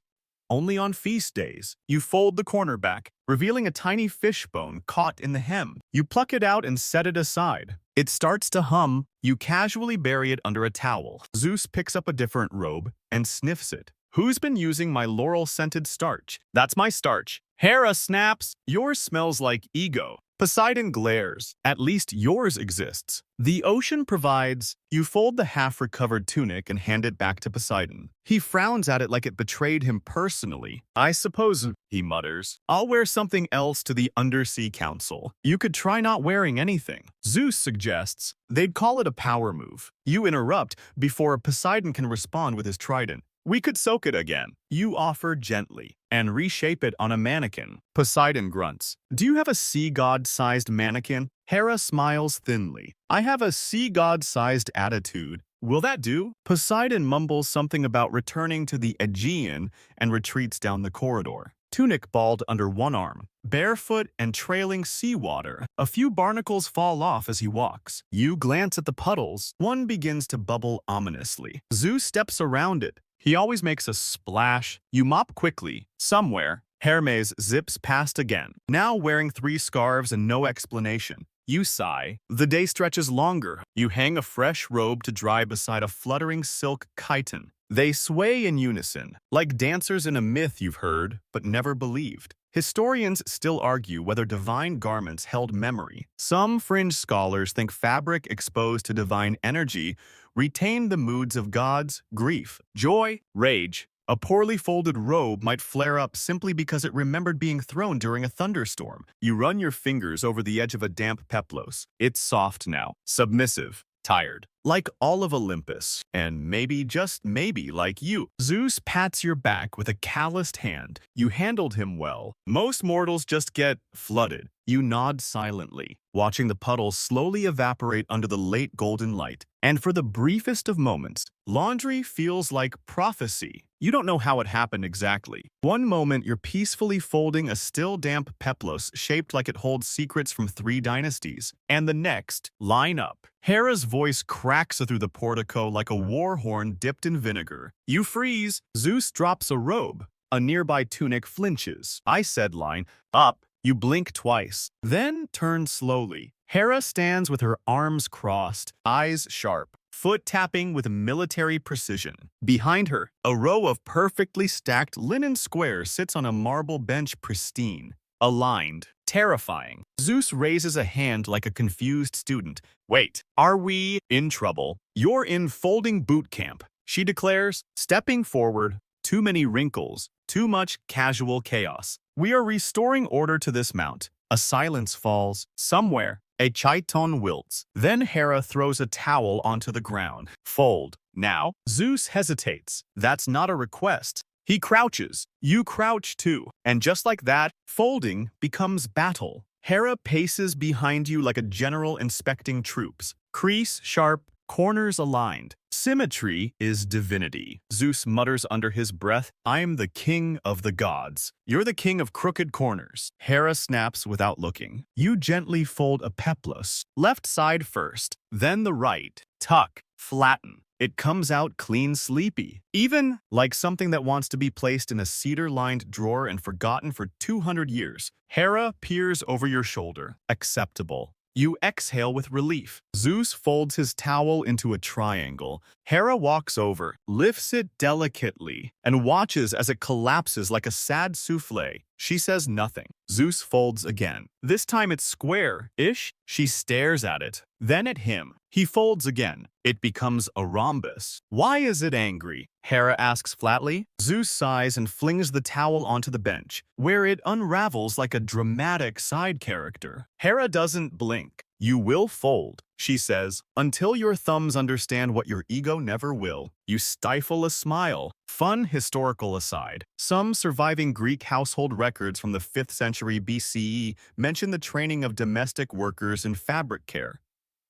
Only on feast days. You fold the corner back, revealing a tiny fishbone caught in the hem. You pluck it out and set it aside. It starts to hum. You casually bury it under a towel. Zeus picks up a different robe and sniffs it. Who's been using my laurel-scented starch? That's my starch. Hera snaps. Yours smells like ego. Poseidon glares. At least yours exists. The ocean provides. You fold the half-recovered tunic and hand it back to Poseidon. He frowns at it like it betrayed him personally. I suppose, he mutters, I'll wear something else to the Undersea Council. You could try not wearing anything. Zeus suggests. They'd call it a power move. You interrupt before Poseidon can respond with his trident. We could soak it again. You offer gently and reshape it on a mannequin. Poseidon grunts. Do you have a sea god-sized mannequin? Hera smiles thinly. I have a sea god-sized attitude. Will that do? Poseidon mumbles something about returning to the Aegean and retreats down the corridor. Tunic balled under one arm, barefoot and trailing seawater. A few barnacles fall off as he walks. You glance at the puddles. One begins to bubble ominously. Zeus steps around it. He always makes a splash. You mop quickly. Somewhere, Hermes zips past again, now wearing 3 scarves and no explanation. You sigh. The day stretches longer. You hang a fresh robe to dry beside a fluttering silk chiton. They sway in unison, like dancers in a myth you've heard but never believed. Historians still argue whether divine garments held memory. Some fringe scholars think fabric exposed to divine energy retained the moods of gods, grief, joy, rage. A poorly folded robe might flare up simply because it remembered being thrown during a thunderstorm. You run your fingers over the edge of a damp peplos. It's soft now, submissive, tired. Like all of Olympus, and maybe, just maybe, like you. Zeus pats your back with a calloused hand. You handled him well. Most mortals just get flooded. You nod silently, watching the puddles slowly evaporate under the late golden light. And for the briefest of moments, laundry feels like prophecy. You don't know how it happened exactly. One moment, you're peacefully folding a still damp peplos shaped like it holds secrets from 3 dynasties. And the next, line up. Hera's voice cracks through the portico like a war horn dipped in vinegar. You freeze. Zeus drops a robe. A nearby tunic flinches. I said line up. You blink twice, then turn slowly. Hera stands with her arms crossed, eyes sharp, foot tapping with military precision. Behind her, a row of perfectly stacked linen squares sits on a marble bench pristine, aligned, terrifying. Zeus raises a hand like a confused student. Wait, are we in trouble? You're in folding boot camp, she declares, stepping forward. Too many wrinkles, too much casual chaos. We are restoring order to this mount. A silence falls. Somewhere, a chiton wilts. Then Hera throws a towel onto the ground. Fold. Now, Zeus hesitates. That's not a request. He crouches. You crouch too. And just like that, folding becomes battle. Hera paces behind you like a general inspecting troops. Crease sharp, corners aligned. Symmetry is divinity. Zeus mutters under his breath, I'm the king of the gods. You're the king of crooked corners. Hera snaps without looking. You gently fold a peplos. Left side first, then the right. Tuck, flatten. It comes out clean sleepy. Even like something that wants to be placed in a cedar-lined drawer and forgotten for 200 years. Hera peers over your shoulder. Acceptable. You exhale with relief. Zeus folds his towel into a triangle. Hera walks over, lifts it delicately, and watches as it collapses like a sad souffle. She says nothing. Zeus folds again. This time it's square-ish. She stares at it, then at him. He folds again. It becomes a rhombus. Why is it angry? Hera asks flatly. Zeus sighs and flings the towel onto the bench, where it unravels like a dramatic side character. Hera doesn't blink. You will fold, she says, until your thumbs understand what your ego never will. You stifle a smile. Fun historical aside. Some surviving Greek household records from the 5th century BCE mention the training of domestic workers in fabric care,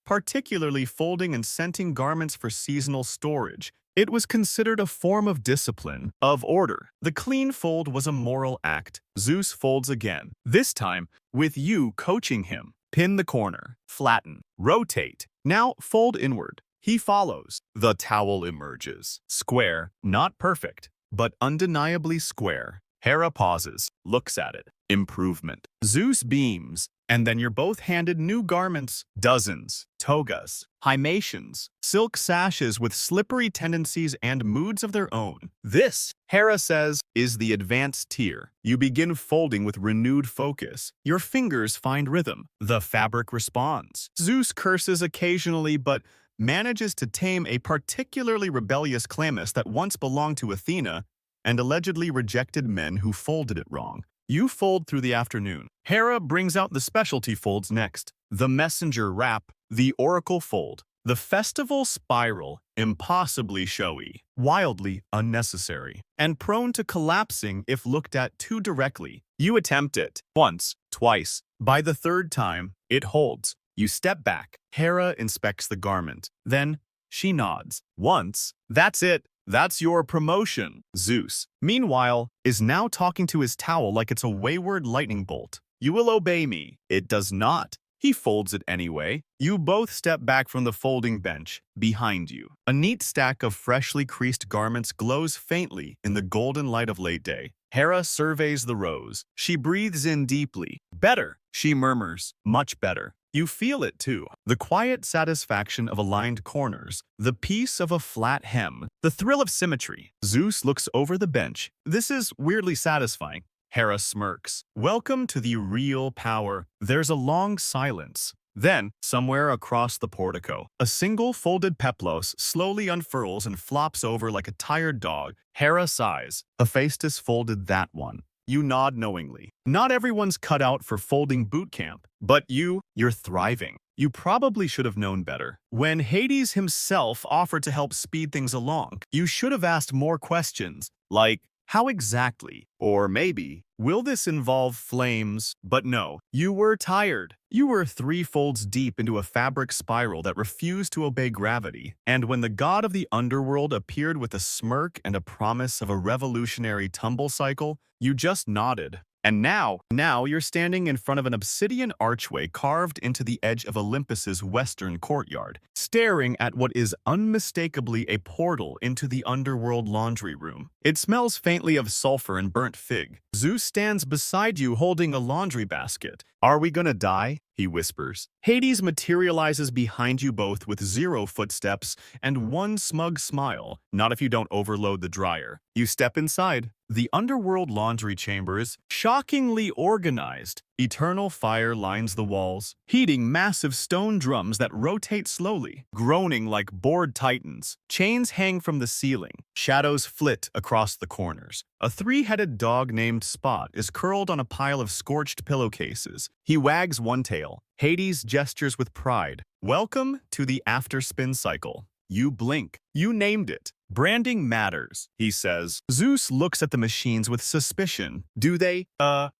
particularly folding and scenting garments for seasonal storage. It was considered a form of discipline, of order. The clean fold was a moral act. Zeus folds again, this time with you coaching him. Pin the corner, flatten, rotate. Now fold inward. He follows. The towel emerges. Square, not perfect, but undeniably square. Hera pauses, looks at it. Improvement. Zeus beams, and then you're both handed new garments. Dozens, togas, hymations, silk sashes with slippery tendencies and moods of their own. This, Hera says, is the advanced tier. You begin folding with renewed focus. Your fingers find rhythm. The fabric responds. Zeus curses occasionally, but manages to tame a particularly rebellious chlamys that once belonged to Athena and allegedly rejected men who folded it wrong. You fold through the afternoon. Hera brings out the specialty folds next. The messenger wrap, the oracle fold, the festival spiral, impossibly showy, wildly unnecessary, and prone to collapsing if looked at too directly. You attempt it once, twice. By the third time, it holds. You step back. Hera inspects the garment. Then she nods. Once, that's it. That's your promotion. Zeus, meanwhile, is now talking to his towel like it's a wayward lightning bolt. You will obey me. It does not. He folds it anyway. You both step back from the folding bench. Behind you, a neat stack of freshly creased garments glows faintly in the golden light of late day. Hera surveys the rows. She breathes in deeply. Better, she murmurs. Much better. You feel it too. The quiet satisfaction of aligned corners, the peace of a flat hem, the thrill of symmetry. Zeus looks over the bench. This is weirdly satisfying. Hera smirks. Welcome to the real power. There's a long silence. Then, somewhere across the portico, a single folded peplos slowly unfurls and flops over like a tired dog. Hera sighs. Hephaestus folded that one. You nod knowingly. Not everyone's cut out for folding boot camp, but you're thriving. You probably should have known better. When Hades himself offered to help speed things along, you should have asked more questions, like, how exactly? Or maybe, will this involve flames? But no, you were tired. You were 3 folds deep into a fabric spiral that refused to obey gravity. And when the god of the underworld appeared with a smirk and a promise of a revolutionary tumble cycle, you just nodded. And now you're standing in front of an obsidian archway carved into the edge of Olympus's western courtyard, staring at what is unmistakably a portal into the underworld laundry room. It smells faintly of sulfur and burnt fig. Zeus stands beside you holding a laundry basket. Are we gonna die? He whispers. Hades materializes behind you both with 0 footsteps and 1 smug smile. Not if you don't overload the dryer. You step inside. The underworld laundry chamber is shockingly organized. Eternal fire lines the walls, heating massive stone drums that rotate slowly, groaning like bored titans. Chains hang from the ceiling. Shadows flit across the corners. A 3-headed dog named Spot is curled on a pile of scorched pillowcases. He wags one tail. Hades gestures with pride. Welcome to the after-spin cycle. You blink. You named it. Branding matters, he says. Zeus looks at the machines with suspicion. Do they,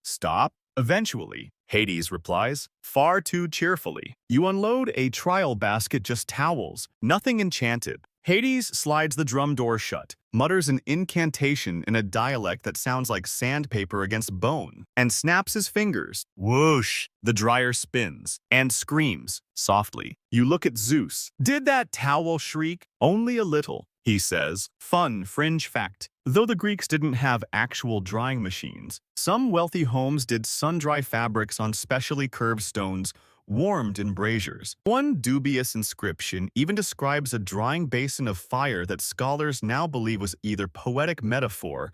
stop? Eventually, Hades replies, far too cheerfully. You unload a trial basket, just towels, nothing enchanted. Hades slides the drum door shut, mutters an incantation in a dialect that sounds like sandpaper against bone, and snaps his fingers. Whoosh! The dryer spins and screams softly. You look at Zeus. Did that towel shriek? Only a little, he says. Fun fringe fact. Though the Greeks didn't have actual drying machines, some wealthy homes did sun-dry fabrics on specially curved stones warmed in braziers. One dubious inscription even describes a drying basin of fire that scholars now believe was either poetic metaphor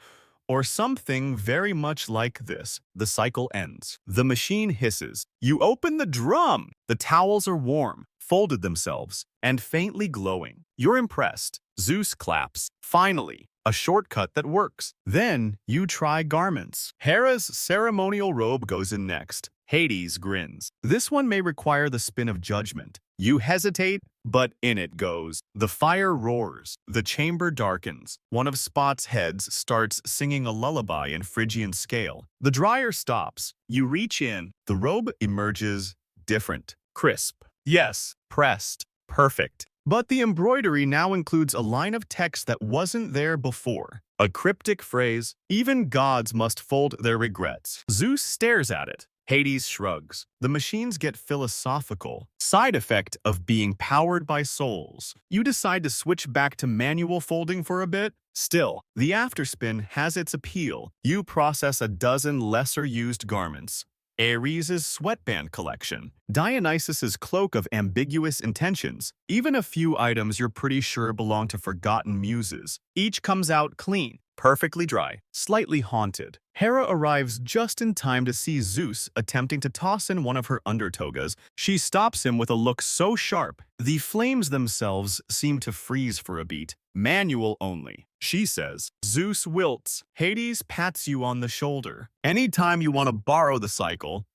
or something very much like this. The cycle ends. The machine hisses. You open the drum. The towels are warm, folded themselves, and faintly glowing. You're impressed. Zeus claps. Finally, a shortcut that works. Then you try garments. Hera's ceremonial robe goes in next. Hades grins. This one may require the spin of judgment. You hesitate, but in it goes. The fire roars. The chamber darkens. One of Spot's heads starts singing a lullaby in Phrygian scale. The dryer stops. You reach in. The robe emerges different. Crisp. Yes, pressed. Perfect. But the embroidery now includes a line of text that wasn't there before. A cryptic phrase, even gods must fold their regrets. Zeus stares at it. Hades shrugs. The machines get philosophical. Side effect of being powered by souls. You decide to switch back to manual folding for a bit. Still, the afterspin has its appeal. You process a dozen lesser-used garments. Ares' sweatband collection, Dionysus's cloak of ambiguous intentions, even a few items you're pretty sure belong to forgotten muses. Each comes out clean, perfectly dry, slightly haunted. Hera arrives just in time to see Zeus attempting to toss in one of her undertogas. She stops him with a look so sharp, the flames themselves seem to freeze for a beat. Manual only. She says, Zeus wilts. Hades pats you on the shoulder. Anytime you want to borrow the cycle,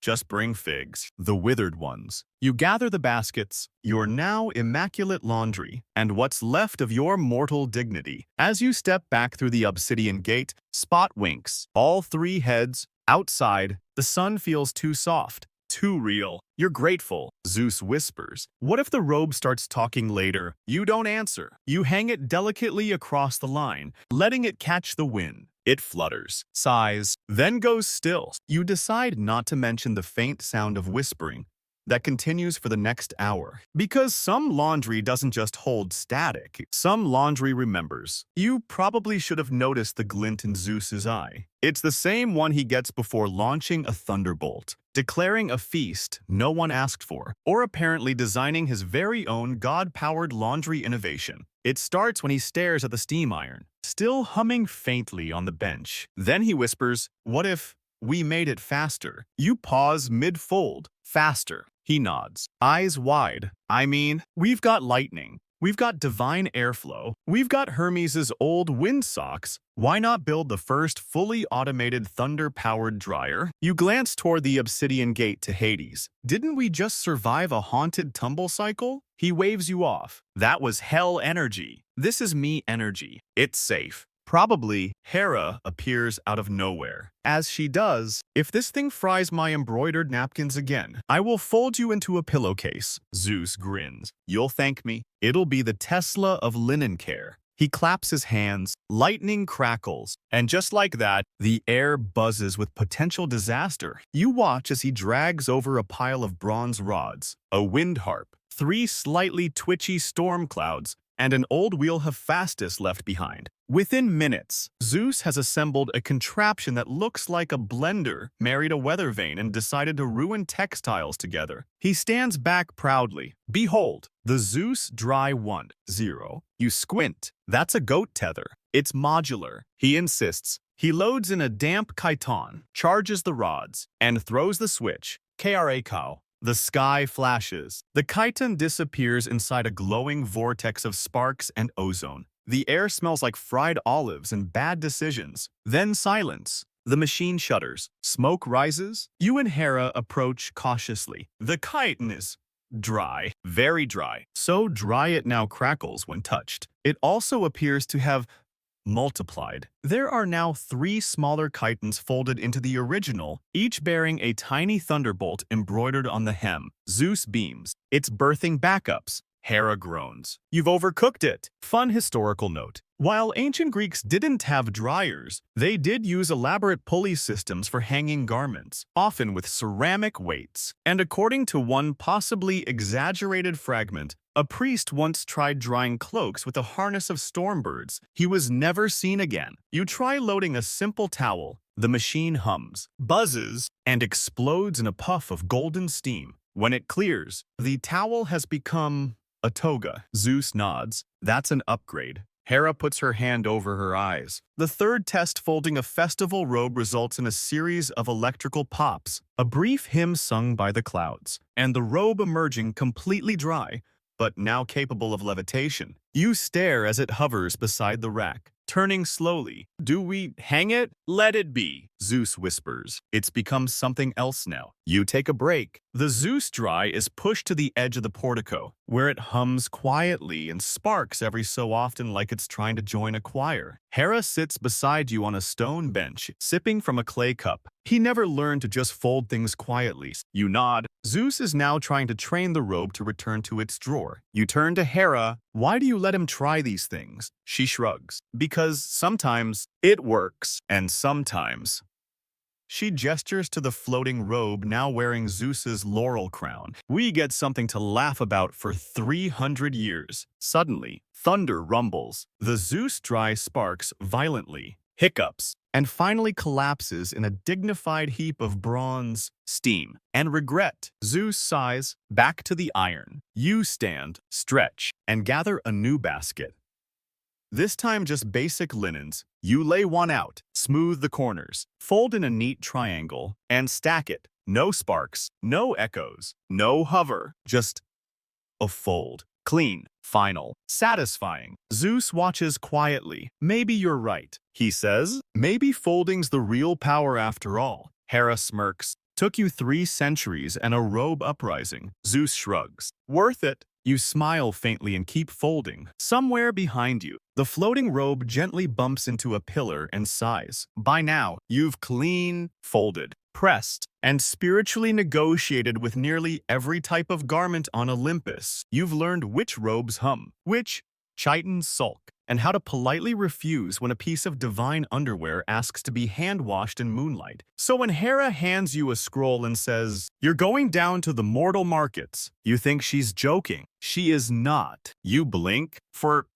just bring figs, the withered ones. You gather the baskets, your now immaculate laundry, and what's left of your mortal dignity. As you step back through the obsidian gate, Spot winks. All three heads, outside, the sun feels too soft. Too real. You're grateful, Zeus whispers. What if the robe starts talking later? You don't answer. You hang it delicately across the line, letting it catch the wind. It flutters, sighs, then goes still. You decide not to mention the faint sound of whispering that continues for the next hour. Because some laundry doesn't just hold static, some laundry remembers. You probably should have noticed the glint in Zeus's eye. It's the same one he gets before launching a thunderbolt, declaring a feast no one asked for, or apparently designing his very own God-powered laundry innovation. It starts when he stares at the steam iron, still humming faintly on the bench. Then he whispers, "What if we made it faster?" You pause mid-fold. Faster. He nods, eyes wide. I mean, we've got lightning. We've got divine airflow. We've got Hermes' old wind socks. Why not build the first fully automated thunder-powered dryer? You glance toward the obsidian gate to Hades. Didn't we just survive a haunted tumble cycle? He waves you off. That was hell energy. This is me energy. It's safe. Probably, Hera appears out of nowhere. As she does, if this thing fries my embroidered napkins again, I will fold you into a pillowcase. Zeus grins. You'll thank me. It'll be the Tesla of linen care. He claps his hands, lightning crackles, and just like that, the air buzzes with potential disaster. You watch as he drags over a pile of bronze rods, a wind harp, 3 slightly twitchy storm clouds, and an old wheel Hephaestus left behind. Within minutes, Zeus has assembled a contraption that looks like a blender married a weather vane and decided to ruin textiles together. He stands back proudly. Behold, the Zeus Dry 1.0. You squint. That's a goat tether. It's modular. He insists. He loads in a damp chiton, charges the rods, and throws the switch. Kra cow. The sky flashes. The chiton disappears inside a glowing vortex of sparks and ozone. The air smells like fried olives and bad decisions. Then silence. The machine shudders. Smoke rises. You and Hera approach cautiously. The chiton is dry, very dry. So dry it now crackles when touched. It also appears to have multiplied. There are now 3 smaller chitons folded into the original, each bearing a tiny thunderbolt embroidered on the hem. Zeus beams. It's birthing backups. Hera groans. You've overcooked it. Fun historical note. While ancient Greeks didn't have dryers, they did use elaborate pulley systems for hanging garments, often with ceramic weights. And according to one possibly exaggerated fragment, a priest once tried drying cloaks with a harness of stormbirds. He was never seen again. You try loading a simple towel. The machine hums, buzzes, and explodes in a puff of golden steam. When it clears, the towel has become a toga. Zeus nods. That's an upgrade. Hera puts her hand over her eyes. The third test folding a festival robe results in a series of electrical pops, a brief hymn sung by the clouds, and the robe emerging completely dry, but now capable of levitation. You stare as it hovers beside the rack, turning slowly. Do we hang it? Let it be, Zeus whispers. It's become something else now. You take a break. The Zeus Dry is pushed to the edge of the portico, where it hums quietly and sparks every so often like it's trying to join a choir. Hera sits beside you on a stone bench, sipping from a clay cup. He never learned to just fold things quietly. You nod. Zeus is now trying to train the robe to return to its drawer. You turn to Hera. Why do you let him try these things? She shrugs. Because sometimes it works, and sometimes. She gestures to the floating robe now wearing Zeus's laurel crown. We get something to laugh about for 300 years. Suddenly, Thunder rumbles. The Zeus dry sparks violently, hiccups, and finally collapses in a dignified heap of bronze, steam, and regret. Zeus sighs, back to the iron. You stand, stretch, and gather a new basket. This time just basic linens. You lay one out, smooth the corners, fold in a neat triangle, and stack it. No sparks, no echoes, no hover, just a fold. Clean, final, satisfying. Zeus watches quietly. Maybe you're right, he says. Maybe folding's the real power after all. Hera smirks. Took you 3 centuries and a robe uprising. Zeus shrugs. Worth it. You smile faintly and keep folding. Somewhere behind you, the floating robe gently bumps into a pillar and sighs. By now, you've clean, folded, pressed, and spiritually negotiated with nearly every type of garment on Olympus. You've learned which robes hum, which chiton sulk, and how to politely refuse when a piece of divine underwear asks to be hand-washed in moonlight. So when Hera hands you a scroll and says, "You're going down to the mortal markets," you think she's joking. She is not. You blink. For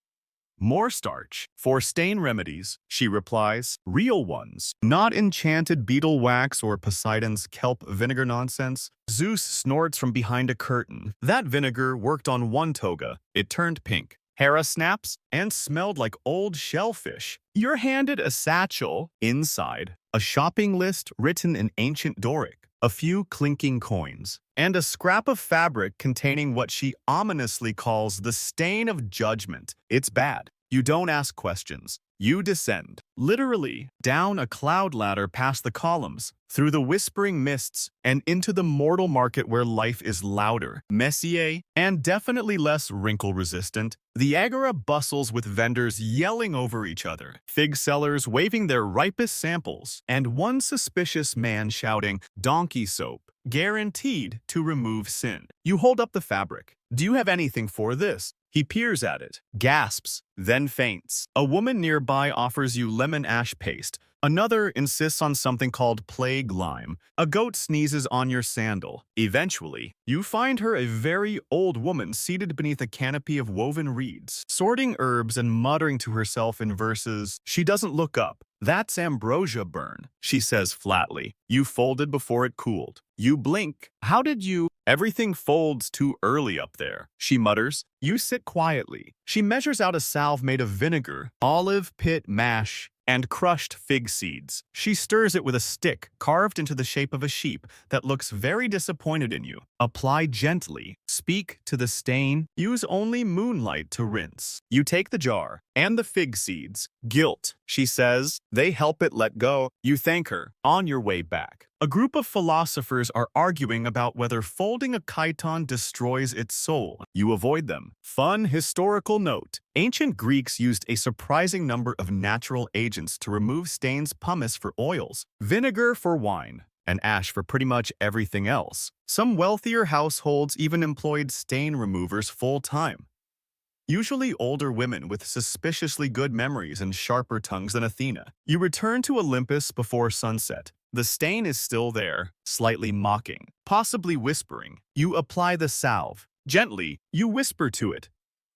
more starch. For stain remedies, she replies, real ones, not enchanted beetle wax or Poseidon's kelp vinegar nonsense. Zeus snorts from behind a curtain. That vinegar worked on one toga. It turned pink. Hera snaps and smelled like old shellfish. You're handed a satchel. Inside, a shopping list written in ancient Doric, a few clinking coins, and a scrap of fabric containing what she ominously calls the stain of judgment. It's bad. You don't ask questions. You descend, literally, down a cloud ladder past the columns, through the whispering mists, and into the mortal market where life is louder, messier, and definitely less wrinkle-resistant. The agora bustles with vendors yelling over each other, fig sellers waving their ripest samples, and one suspicious man shouting, "Donkey soap, guaranteed to remove sin." You hold up the fabric. Do you have anything for this? He peers at it, gasps, then faints. A woman nearby offers you lemon ash paste. Another insists on something called plague lime. A goat sneezes on your sandal. Eventually, you find her a very old woman seated beneath a canopy of woven reeds, sorting herbs and muttering to herself in verses. She doesn't look up. "That's ambrosia burn," she says flatly. You folded before it cooled. You blink. "How did you—" "Everything folds too early up there," she mutters. You sit quietly. She measures out a salve made of vinegar, olive pit mash, and crushed fig seeds. She stirs it with a stick carved into the shape of a sheep that looks very disappointed in you. Apply gently. Speak to the stain. Use only moonlight to rinse. You take the jar and the fig seeds. "Guilt," she says. They help it let go. You thank her. On your way back, a group of philosophers are arguing about whether folding a chiton destroys its soul. You avoid them. Fun historical note. Ancient Greeks used a surprising number of natural agents to remove stains: pumice for oils, vinegar for wine, and ash for pretty much everything else. Some wealthier households even employed stain removers full-time. Usually older women with suspiciously good memories and sharper tongues than Athena. You return to Olympus before sunset. The stain is still there, slightly mocking, possibly whispering. You apply the salve. Gently, you whisper to it.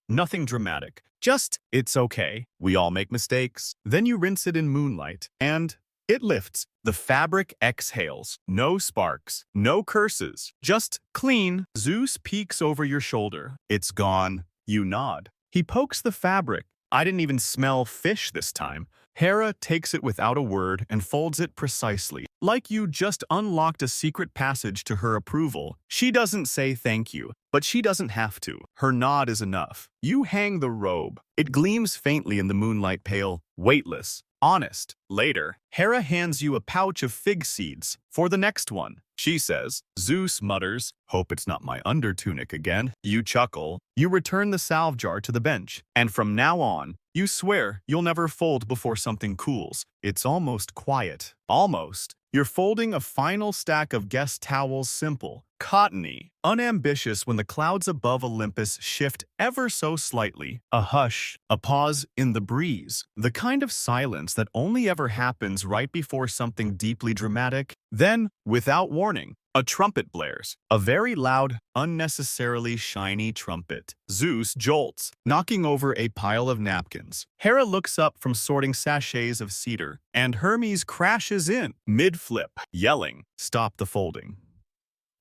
Nothing dramatic. Just, "It's okay. We all make mistakes." Then you rinse it in moonlight, and it lifts. The fabric exhales. No sparks, no curses, just clean. Zeus peeks over your shoulder. It's gone. You nod. He pokes the fabric. I didn't even smell fish this time. Hera takes it without a word and folds it precisely, like you just unlocked a secret passage to her approval. She doesn't say thank you, but she doesn't have to. Her nod is enough. You hang the robe. It gleams faintly in the moonlight, pale, weightless, honest. Later, Hera hands you a pouch of fig seeds. "For the next one," she says. Zeus mutters, "Hope it's not my undertunic again." You chuckle. You return the salve jar to the bench. And from now on, you swear you'll never fold before something cools. It's almost quiet. Almost. You're folding a final stack of guest towels, simple, cottony, unambitious when the clouds above Olympus shift ever so slightly. A hush, a pause in the breeze, the kind of silence that only ever happens right before something deeply dramatic. Then, without warning, a trumpet blares. A very loud, unnecessarily shiny trumpet. Zeus jolts, knocking over a pile of napkins. Hera looks up from sorting sachets of cedar, and Hermes crashes in, mid-flip, yelling, "Stop the folding."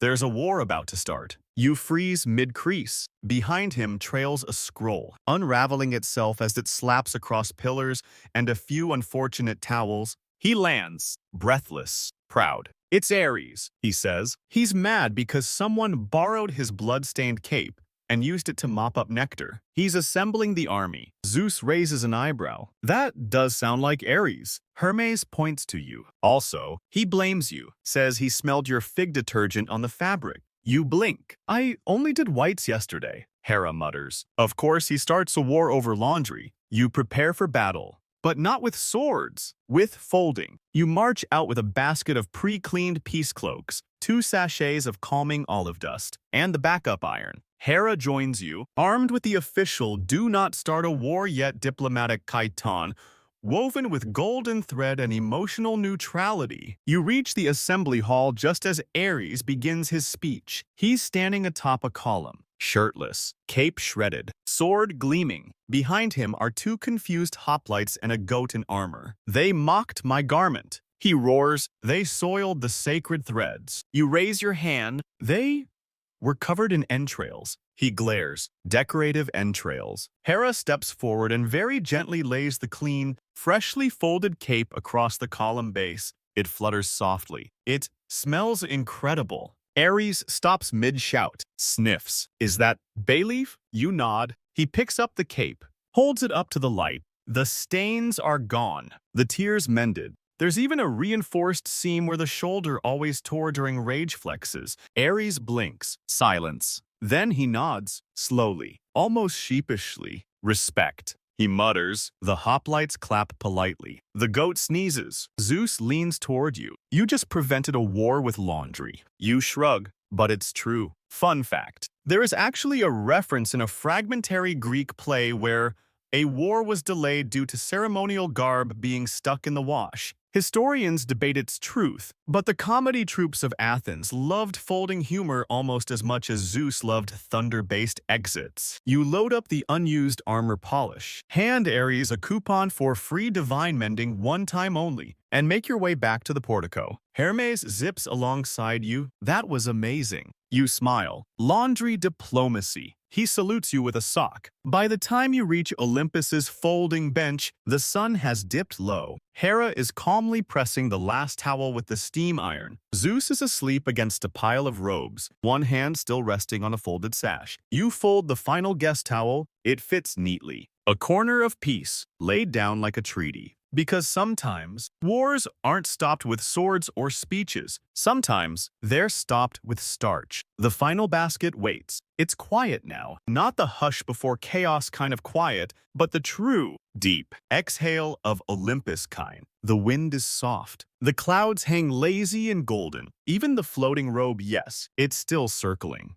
There's a war about to start. You freeze mid-crease. Behind him trails a scroll, unraveling itself as it slaps across pillars and a few unfortunate towels. He lands, breathless, proud. "It's Ares," he says. He's mad because someone borrowed his blood-stained cape and used it to mop up nectar. He's assembling the army. Zeus raises an eyebrow. "That does sound like Ares." Hermes points to you. "Also, he blames you, says he smelled your fig detergent on the fabric." You blink. "I only did whites yesterday," Hera mutters. Of course, he starts a war over laundry. You prepare for battle. But not with swords, with folding. You march out with a basket of pre-cleaned peace cloaks, 2 sachets of calming olive dust, and the backup iron. Hera joins you, armed with the official "Do not start a war yet" diplomatic chiton, woven with golden thread and emotional neutrality. You reach the assembly hall just as Ares begins his speech. He's standing atop a column, shirtless, cape shredded, sword gleaming. Behind him are 2 confused hoplites and a goat in armor. "They mocked my garment," he roars. "They soiled the sacred threads." You raise your hand. "They were covered in entrails." He glares. "Decorative entrails." Hera steps forward and very gently lays the clean, freshly folded cape across the column base. It flutters softly. "It smells incredible." Ares stops mid-shout, sniffs. "Is that bay leaf?" You nod. He picks up the cape, holds it up to the light. The stains are gone, the tears mended. There's even a reinforced seam where the shoulder always tore during rage flexes. Ares blinks. Silence. Then he nods, slowly, almost sheepishly. "Respect." He mutters. The hoplites clap politely. The goat sneezes. Zeus leans toward you. "You just prevented a war with laundry." You shrug. "But it's true." Fun fact. There is actually a reference in a fragmentary Greek play where a war was delayed due to ceremonial garb being stuck in the wash. Historians debate its truth, but the comedy troupes of Athens loved folding humor almost as much as Zeus loved thunder-based exits. You load up the unused armor polish, hand Ares a coupon for free divine mending one time only, and make your way back to the portico. Hermes zips alongside you. "That was amazing." You smile. "Laundry diplomacy." He salutes you with a sock. By the time you reach Olympus's folding bench, the sun has dipped low. Hera is calmly pressing the last towel with the steam iron. Zeus is asleep against a pile of robes, one hand still resting on a folded sash. You fold the final guest towel. It fits neatly. A corner of peace, laid down like a treaty. Because sometimes, wars aren't stopped with swords or speeches. Sometimes, they're stopped with starch. The final basket waits. It's quiet now. Not the hush before chaos kind of quiet, but the true, deep exhale of Olympus kind. The wind is soft. The clouds hang lazy and golden. Even the floating robe, yes, it's still circling.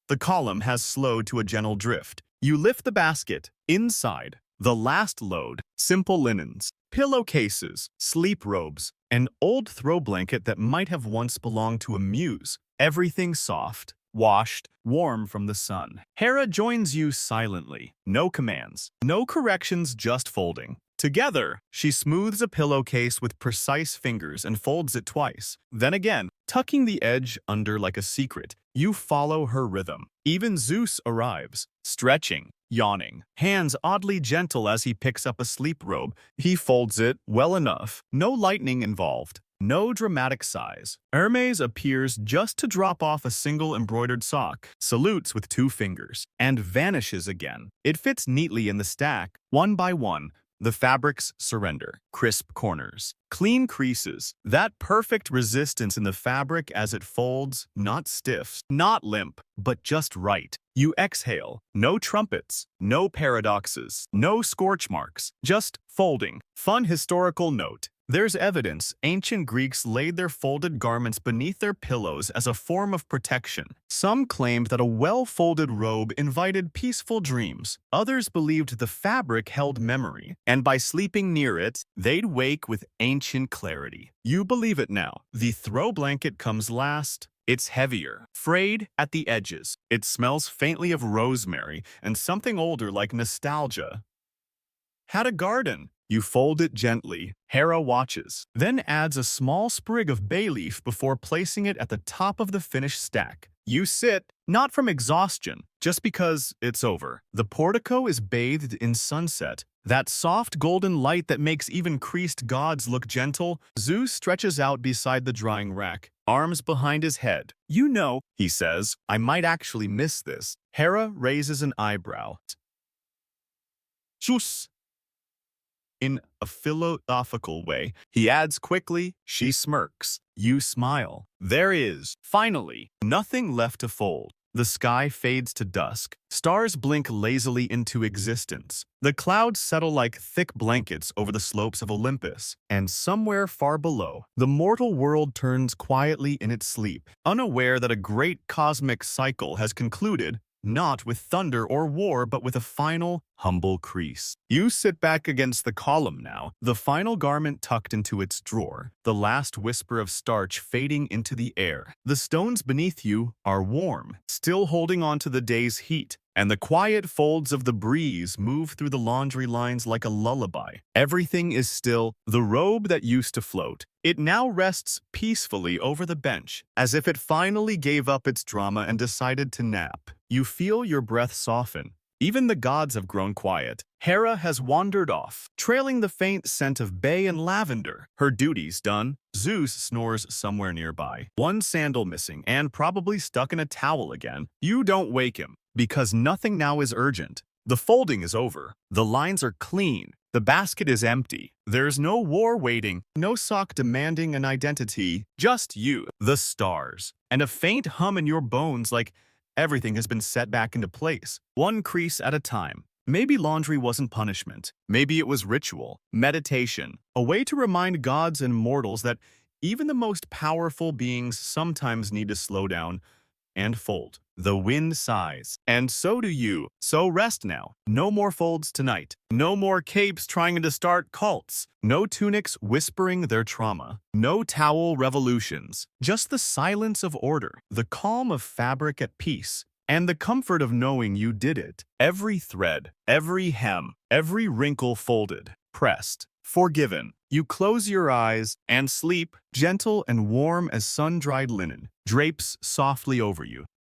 The column has slowed to a gentle drift. You lift the basket. Inside, the last load, simple linens, pillowcases, sleep robes, an old throw blanket that might have once belonged to a muse. Everything soft, washed, warm from the sun. Hera joins you silently. No commands, no corrections, just folding. Together, she smooths a pillowcase with precise fingers and folds it twice. Then again, tucking the edge under like a secret. You follow her rhythm. Even Zeus arrives, stretching, yawning, hands oddly gentle as he picks up a sleep robe. He folds it well enough. No lightning involved. No dramatic sighs. Hermes appears just to drop off a single embroidered sock, salutes with 2 fingers, and vanishes again. It fits neatly in the stack, one by one. The fabrics surrender. Crisp corners. Clean creases. That perfect resistance in the fabric as it folds, not stiff, not limp, but just right. You exhale. No trumpets. No paradoxes. No scorch marks. Just folding. Fun historical note. There's evidence ancient Greeks laid their folded garments beneath their pillows as a form of protection. Some claimed that a well-folded robe invited peaceful dreams. Others believed the fabric held memory, and by sleeping near it, they'd wake with ancient clarity. You believe it now. The throw blanket comes last. It's heavier, frayed at the edges. It smells faintly of rosemary and something older like nostalgia. Had a garden. You fold it gently. Hera watches, then adds a small sprig of bay leaf before placing it at the top of the finished stack. You sit, not from exhaustion, just because it's over. The portico is bathed in sunset, that soft golden light that makes even creased gods look gentle. Zeus stretches out beside the drying rack, arms behind his head. You know, he says, I might actually miss this. Hera raises an eyebrow. Zeus. In a philosophical way, he adds quickly, she smirks. You smile. There is, finally, nothing left to fold. The sky fades to dusk. Stars blink lazily into existence. The clouds settle like thick blankets over the slopes of Olympus. And somewhere far below, the mortal world turns quietly in its sleep, unaware that a great cosmic cycle has concluded, not with thunder or war, but with a final, humble crease. You sit back against the column now, the final garment tucked into its drawer, the last whisper of starch fading into the air. The stones beneath you are warm, still holding on to the day's heat, and the quiet folds of the breeze move through the laundry lines like a lullaby. Everything is still. The robe that used to float, it now rests peacefully over the bench, as if it finally gave up its drama and decided to nap. You feel your breath soften. Even the gods have grown quiet. Hera has wandered off, trailing the faint scent of bay and lavender. Her duties done, Zeus snores somewhere nearby. One sandal missing and probably stuck in a towel again. You don't wake him, because nothing now is urgent. The folding is over. The lines are clean. The basket is empty. There's no war waiting, no sock demanding an identity, just you, the stars, and a faint hum in your bones like everything has been set back into place, one crease at a time. Maybe laundry wasn't punishment. Maybe it was ritual, meditation, a way to remind gods and mortals that even the most powerful beings sometimes need to slow down and fold. The wind sighs, and so do you. So rest now. No more folds tonight. No more capes trying to start cults. No tunics whispering their trauma. No towel revolutions. Just the silence of order, the calm of fabric at peace, and the comfort of knowing you did it. Every thread, every hem, every wrinkle folded, pressed, forgiven. You close your eyes and sleep, gentle and warm as sun-dried linen, drapes softly over you.